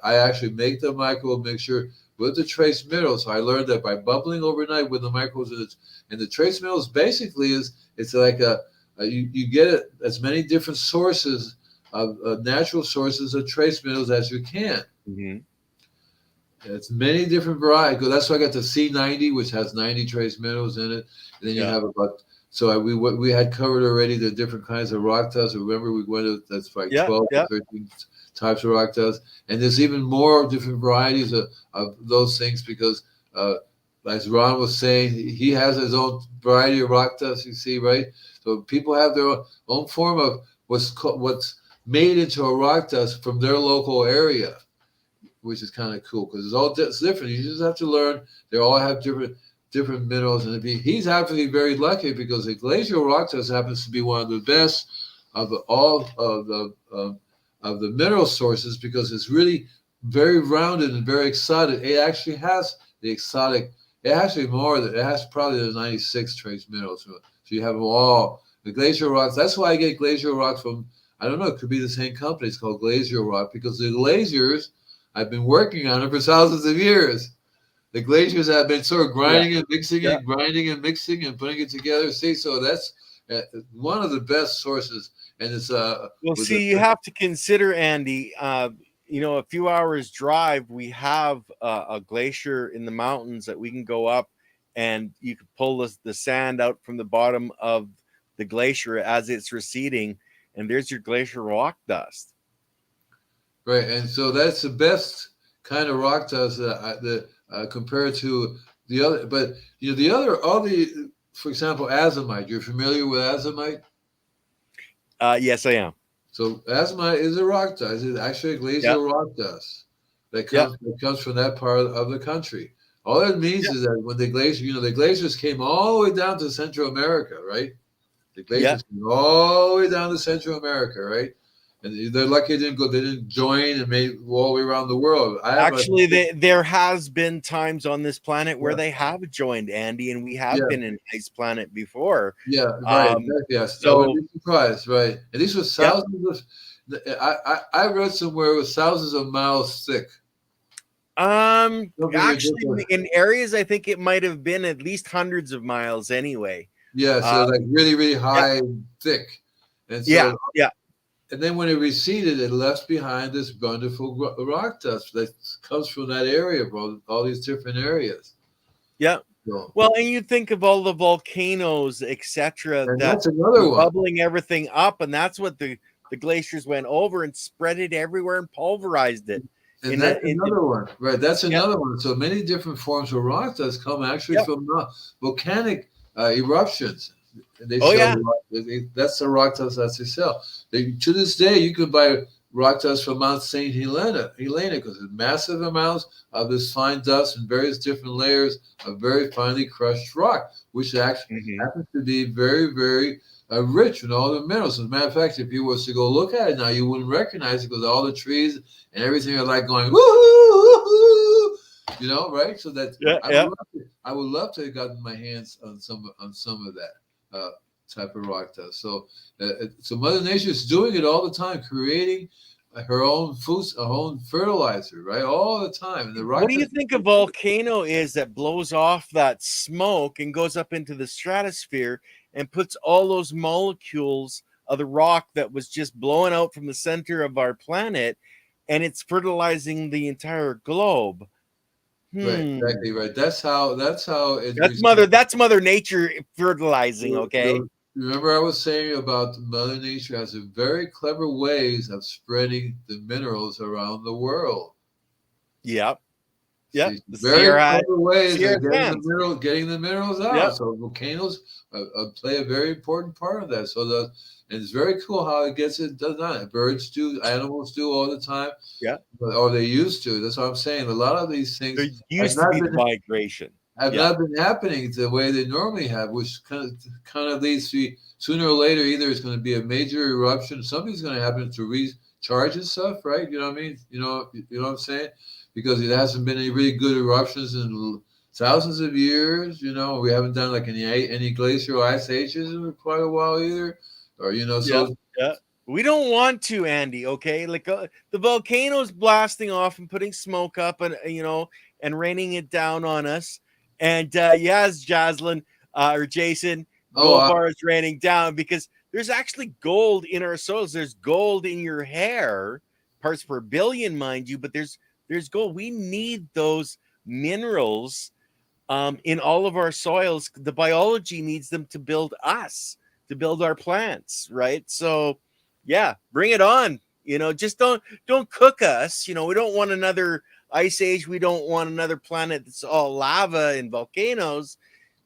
I actually make the microbe mixture with the trace minerals. So I learned that by bubbling overnight with the microbes, and the trace minerals basically it's like you get it as many different sources of natural sources of trace minerals as you can. Mm-hmm. It's many different varieties. That's why I got the C90, which has 90 trace minerals in it. And then you have about So we had covered already the different kinds of rock dust. Remember, we went to, that's like Yeah, 12 yeah. or 13 types of rock dust. And there's even more different varieties of those things because, as Ron was saying, he has his own variety of rock dust, you see, right? So people have their own form of what's made into a rock dust from their local area, which is kind of cool because it's different. You just have to learn. They all have different minerals, and he's actually very lucky because the glacial rock dust happens to be one of the best of all of the mineral sources because it's really very rounded and very exotic. It actually has the exotic. It actually it has probably the 96 trace minerals. So you have them all. The glacial rocks. That's why I get glacial rocks from. I don't know. It could be the same company. It's called Glacial Rock because the glaciers. I've been working on it for thousands of years. The glaciers have been sort of grinding and mixing and grinding and mixing and putting it together. See, so that's one of the best sources. And it's well, see, you have to consider, Andy. A few hours drive, we have a glacier in the mountains that we can go up, and you can pull the sand out from the bottom of the glacier as it's receding, and there's your glacier rock dust. Right, and so that's the best kind of rock dust compared to the other. But for example, azomite. You're familiar with azomite? Yes, I am. So azomite is a rock dust. It's actually a glacial rock dust that comes from that part of the country. All it means is that when the glaciers came all the way down to Central America, right? The glaciers came all the way down to Central America, right? And they're lucky they didn't join and made all the way around the world. There has been times on this planet where they have joined, Andy, and we have been in ice planet before. Yeah, right. Yes. So I would be surprised, right? And these were thousands of. I read somewhere it was thousands of miles thick. Actually, in areas, I think it might have been at least hundreds of miles anyway. Yeah, so like really, really high and thick. And so, and then when it receded, it left behind this wonderful rock dust that comes from that area, all these different areas. Yeah. So, well, and you think of all the volcanoes, etc., that's another one, bubbling everything up, and that's what the glaciers went over and spread it everywhere and pulverized it. And that's another one, right? That's another one. So many different forms of rock dust come actually from volcanic eruptions. They that's the rock dust that they sell. To this day, you can buy rock dust from Mount St. Helena because there's massive amounts of this fine dust and various different layers of very finely crushed rock, which actually happens to be very, very rich in all the minerals. As a matter of fact, if you was to go look at it now, you wouldn't recognize it because all the trees and everything are like going woo, right? So that I would love to have gotten my hands on some of that type of rock dust. So Mother Nature is doing it all the time, creating her own foods, her own fertilizer, right? All the time. And what do you think a volcano is that blows off that smoke and goes up into the stratosphere and puts all those molecules of the rock that was just blowing out from the center of our planet, and it's fertilizing the entire globe? Right, exactly right. That's Mother Nature fertilizing. Okay. Remember, I was saying about Mother Nature has a very clever ways of spreading the minerals around the world. Yep. Yeah. Very clever ways of getting the minerals out. Yep. So volcanoes play a very important part of that. And it's very cool how it gets it done. Birds do, animals do all the time. Yeah. Or they used to. That's what I'm saying. A lot of these things. There used to be migration. Have not been happening the way they normally have, which kind of leads to sooner or later either it's going to be a major eruption. Something's going to happen to recharge itself, right? You know what I mean? You know what I'm saying? Because it hasn't been any really good eruptions in thousands of years. We haven't done like any glacial ice ages in quite a while either. Or we don't want to, Andy. Okay, like the volcano's blasting off and putting smoke up, and and raining it down on us. And yes, Jaslyn or Jason, gold bar is raining down because there's actually gold in our soils. There's gold in your hair, parts per billion, mind you, but there's gold. We need those minerals in all of our soils. The biology needs them to build us, to build our plants, right? So yeah, bring it on. Just don't cook us. We don't want another ice age. We don't want another planet that's all lava and volcanoes.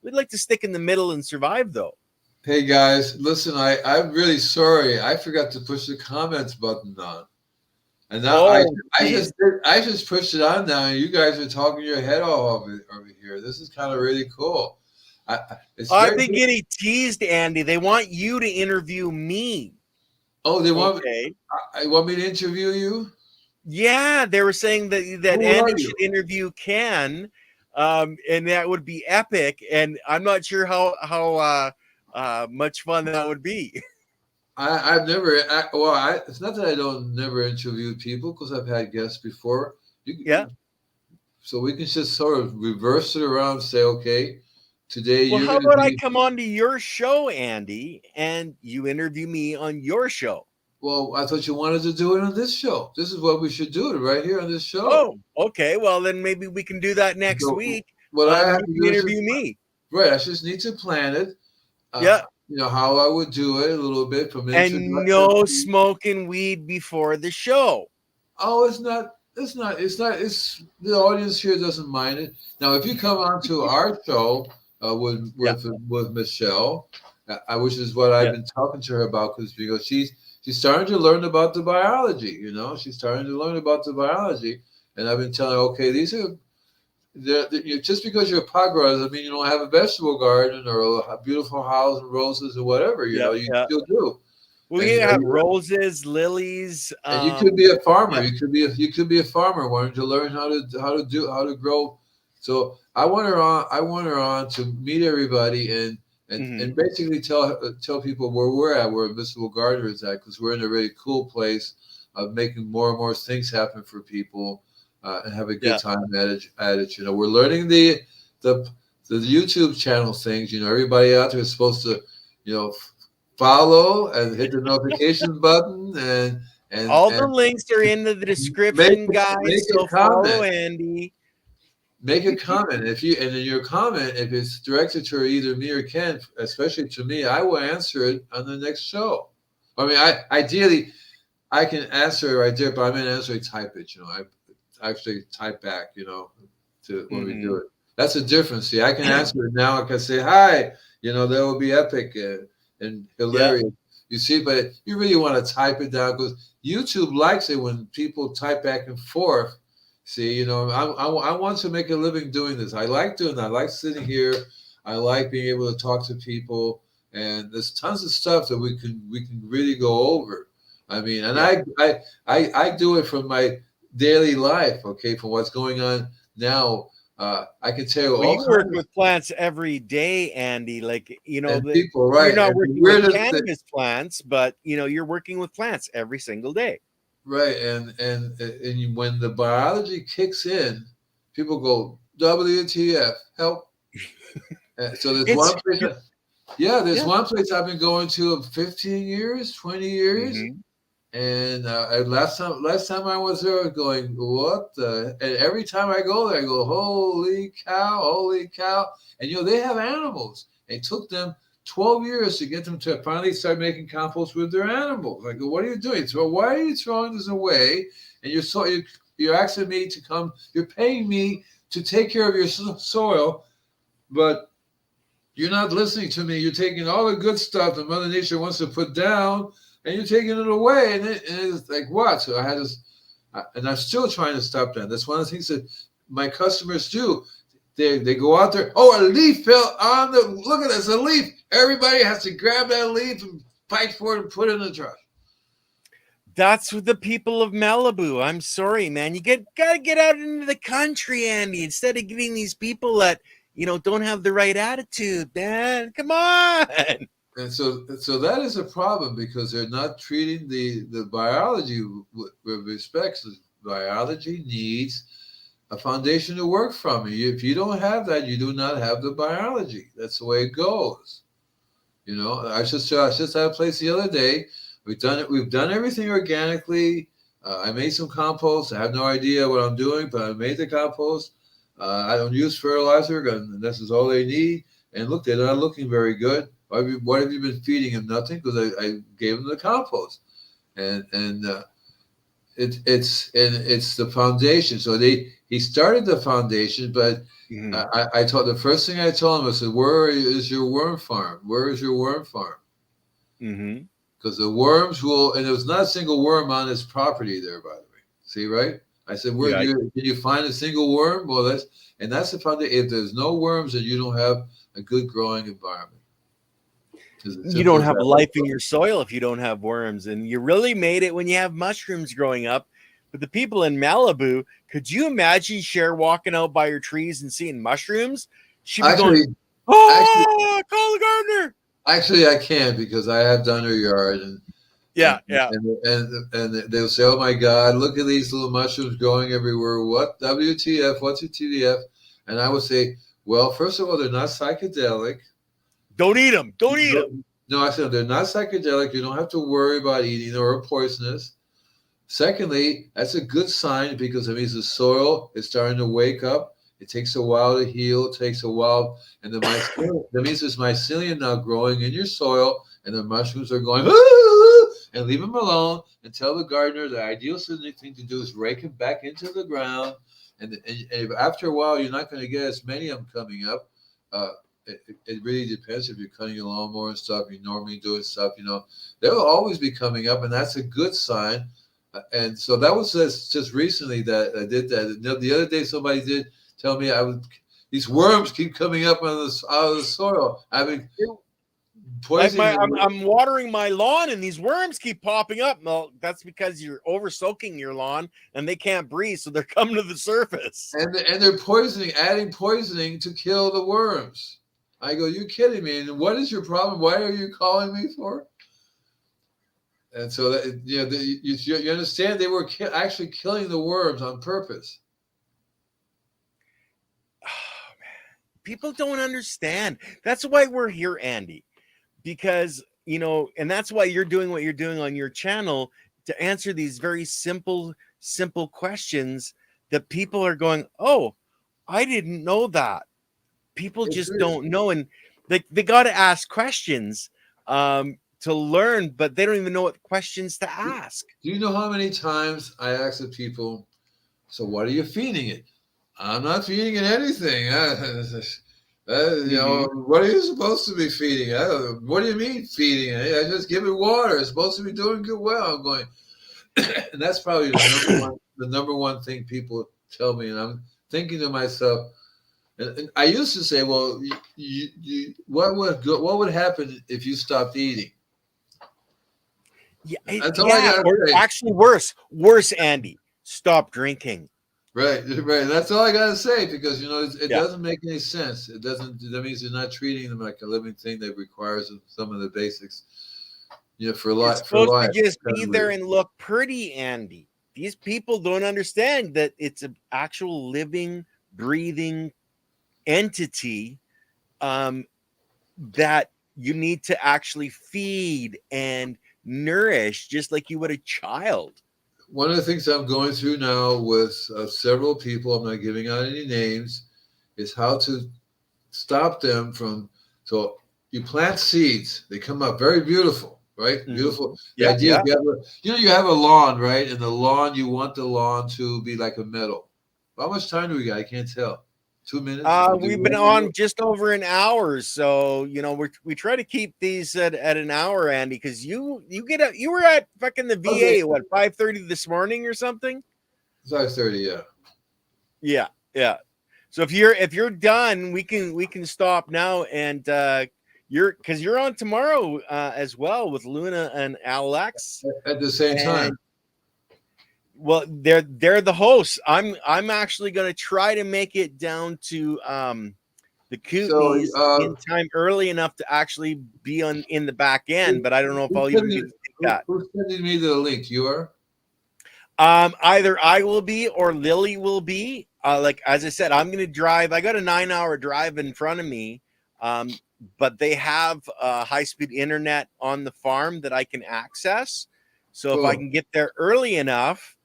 We'd like to stick in the middle and survive, though. Hey guys, listen, I'm really sorry. I forgot to push the comments button on. And now I just pushed it on now, and you guys are talking your head off over here. This is kind of really cool. I've been getting teased, Andy. They want you to interview me. Oh, they want me to interview you? Yeah, they were saying that Andy should interview Ken, and that would be epic. And I'm not sure how much fun that would be. I've never. It's not that I don't never interview people, because I've had guests before. So we can just sort of reverse it around and say, okay, today you're. Well, how about I come on to your show, Andy, and you interview me on your show? Well, I thought you wanted to do it on this show. This is what we should do, right here on this show. Oh, okay. Well, then maybe we can do that next week. Well, I have to interview me. Right. I just need to plan it. How I would do it a little bit from and no smoking weed before the show. Oh, it's not. It's the audience here doesn't mind it. Now, if you come on to our show with Michelle, which is what I've been talking to her about, because she's starting to learn about the biology. She's starting to learn about the biology, and I've been telling her, okay, these are. Just because you're a pot grower doesn't mean you don't have a vegetable garden or a beautiful house and roses or whatever. You still do. Well, you have roses, lilies, and you could be a farmer. You could be a farmer wanting to learn how to grow. So I want her on to meet everybody and basically tell people where we're at, where Invisible Gardener is at, because we're in a really cool place of making more and more things happen for people. And have a good time at it. We're learning the YouTube channel things. Everybody out there is supposed to, follow and hit the notification button and all the links are in the description, guys. So follow Andy. Make a comment in your comment, if it's directed to either me or Ken, especially to me, I will answer it on the next show. I mean, ideally I can answer right there, but I'm going to actually type it. I actually type back, to when we do it. That's the difference. See, I can answer it now. I can say hi. That will be epic and hilarious. You see, but you really want to type it down, because YouTube likes it when people type back and forth. See, I want to make a living doing this. I like doing that. I like sitting here. I like being able to talk to people, and there's tons of stuff that we can really go over. I mean, and I do it from my daily life, okay, from what's going on now. I can tell you. Well, you work with plants every day, Andy. Like people, right? You're not working with cannabis plants, but you're working with plants every single day. Right, and when the biology kicks in, people go, WTF, help. So there's one place. There's one place I've been going to 15 years, 20 years. And last time I was there, I was going, what the? And every time I go there, I go, holy cow. And, they have animals. It took them 12 years to get them to finally start making compost with their animals. I go, what are you doing? So why are you throwing this away? And you're asking me to come. You're paying me to take care of your soil, but you're not listening to me. You're taking all the good stuff that Mother Nature wants to put down, and you're taking it away, and it's like, what? So I had this, and I'm still trying to stop that. That's one of the things that my customers do. They go out there, a leaf fell on look at this, a leaf. Everybody has to grab that leaf and fight for it and put it in the trash. That's what the people of Malibu. I'm sorry, man. You gotta get out into the country, Andy, instead of getting these people that, don't have the right attitude, man. Come on. And so that is a problem, because they're not treating the biology with respect. Biology needs a foundation to work from. If you don't have that, you do not have the biology. That's the way it goes. I just had a place the other day. We've done everything organically. I made some compost. I have no idea what I'm doing, but I made the compost. I don't use fertilizer, and this is all they need. And look, they're not looking very good. What have you been feeding them? Nothing, because I gave them the compost, and it's the foundation. So he started the foundation, but I told the first thing I told him, I said, "Where is your worm farm? Where is your worm farm?" Mm-hmm. Because the worms will, and there was not a single worm on his property there, by the way. See, right? I said, "Where can you find a single worm?" Well, that's the foundation. If there's no worms, then you don't have a good growing environment. You don't have life in your soil if you don't have worms, and you really made it when you have mushrooms growing up. But the people in Malibu, could you imagine Cher walking out by her trees and seeing mushrooms? She'd be going, "Oh, call the gardener." Actually, I can't, because I have done her yard, and they'll say, "Oh my God, look at these little mushrooms growing everywhere. What WTF? What's a TDF?" And I would say, "Well, first of all, they're not psychedelic. Don't eat them. Don't eat them." No, I said they're not psychedelic. You don't have to worry about eating them or poisonous. Secondly, that's a good sign, because it means the soil is starting to wake up. It takes a while to heal. It takes a while, and that means there's mycelium now growing in your soil, and the mushrooms are going, and leave them alone, and tell the gardener the ideal thing to do is rake them back into the ground, and after a while, you're not going to get as many of them coming up. It really depends if you're cutting your lawnmower and stuff. You're normally doing stuff, they'll always be coming up, and that's a good sign. And so that was just recently that I did that. The other day, somebody did tell me these worms keep coming up out of the soil. I mean, I'm watering my lawn, and these worms keep popping up. Well, that's because you're over soaking your lawn, and they can't breathe, so they're coming to the surface. And they're adding poisoning to kill the worms. I go, "You kidding me? And what is your problem? Why are you calling me for?" And so that, you understand, they were actually killing the worms on purpose. Oh, man. People don't understand. That's why we're here, Andy, because, and that's why you're doing what you're doing on your channel, to answer these very simple questions that people are going, "Oh, I didn't know that." People just don't know, and they got to ask questions to learn, but they don't even know what questions to ask. Do you know how many times I ask the people, "So what are you feeding it?" "I'm not feeding it anything." What are you supposed to be feeding it? "What do you mean feeding it? I just give it water. It's supposed to be doing good." Well, I'm going, and that's probably the number one thing people tell me, and I'm thinking to myself, and I used to say, "Well, what would happen if you stopped eating?" Or actually worse, Andy, stop drinking. Right. That's all I gotta say, because it doesn't make any sense. It doesn't. That means you're not treating them like a living thing that requires some of the basics. For life. It's supposed to just be there and look pretty, Andy. These people don't understand that it's an actual living, breathing entity that you need to actually feed and nourish, just like you would a child. One of the things I'm going through now with several people, I'm not giving out any names, is how to stop them from. So you plant seeds, they come up very beautiful, right? Mm-hmm. Beautiful. The idea you have a lawn, right? And the lawn, you want the lawn to be like a meadow. How much time do we got? I can't tell. 2 minutes? We've been on just over an hour, so we try to keep these at an hour, Andy, because you were at fucking the VA what 5:30 this morning or something. 5:30, yeah. So if you're done, we can stop now, and you're on tomorrow as well with Luna and Alex at the same time. Well, they're the hosts. I'm actually going to try to make it down to the Kootenays in time early enough to actually be in the back end, but I don't know if I'll even get to take that. Who's sending me the link? You are? Either I will be or Lily will be. Like as I said, I'm going to drive. I got a 9-hour drive in front of me, but they have high-speed internet on the farm that I can access. So if I can get there early enough,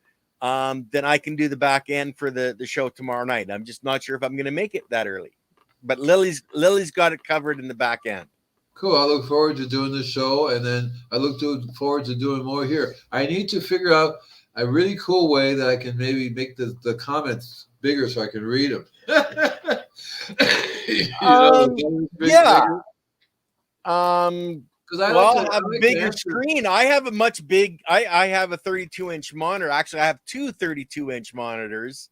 then I can do the back end for the show tomorrow night. I'm just not sure if I'm going to make it that early. But Lily's got it covered in the back end. Cool. I look forward to doing the show, and then I look forward to doing more here. I need to figure out a really cool way that I can maybe make the comments bigger so I can read them. Yeah. Bigger. Because I have a bigger screen. I have a much big. I have a 32-inch monitor. Actually, I have two 32-inch monitors.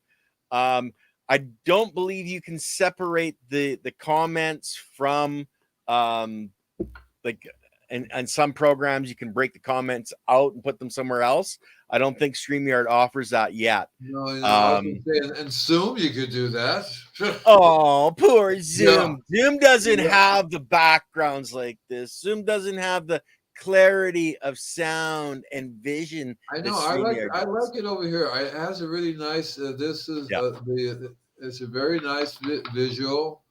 I don't believe you can separate the comments from like and some programs you can break the comments out and put them somewhere else. I don't think StreamYard offers that yet. No, and Zoom you could do that. Oh, poor Zoom. Yeah. Zoom doesn't have the backgrounds like this. Zoom doesn't have the clarity of sound and vision. I know. I like it over here. It has a really nice. This is it's a very nice visual.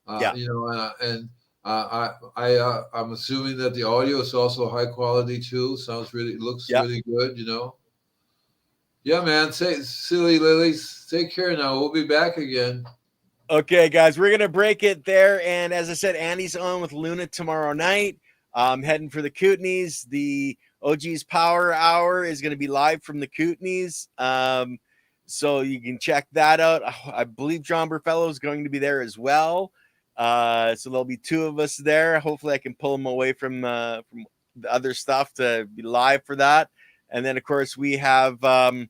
I'm assuming that the audio is also high quality too. Looks really good. Yeah, man. Silly Lilies. Take care now. We'll be back again. Okay, guys, we're gonna break it there. And as I said, Andy's on with Luna tomorrow night. Heading for the Kootenays. The OG's Power Hour is going to be live from the Kootenays. So you can check that out. I believe John Burfello is going to be there as well. So there'll be two of us there. Hopefully I can pull him away from the other stuff to be live for that. And then, of course, we have, I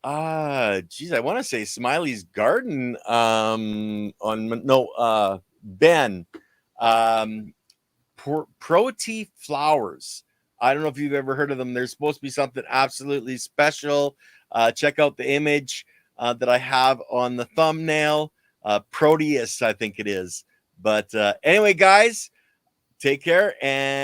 want to say Smiley's Garden Ben. Pro-T Flowers. I don't know if you've ever heard of them. There's supposed to be something absolutely special. Check out the image that I have on the thumbnail. Proteus, I think it is. But anyway, guys, take care. And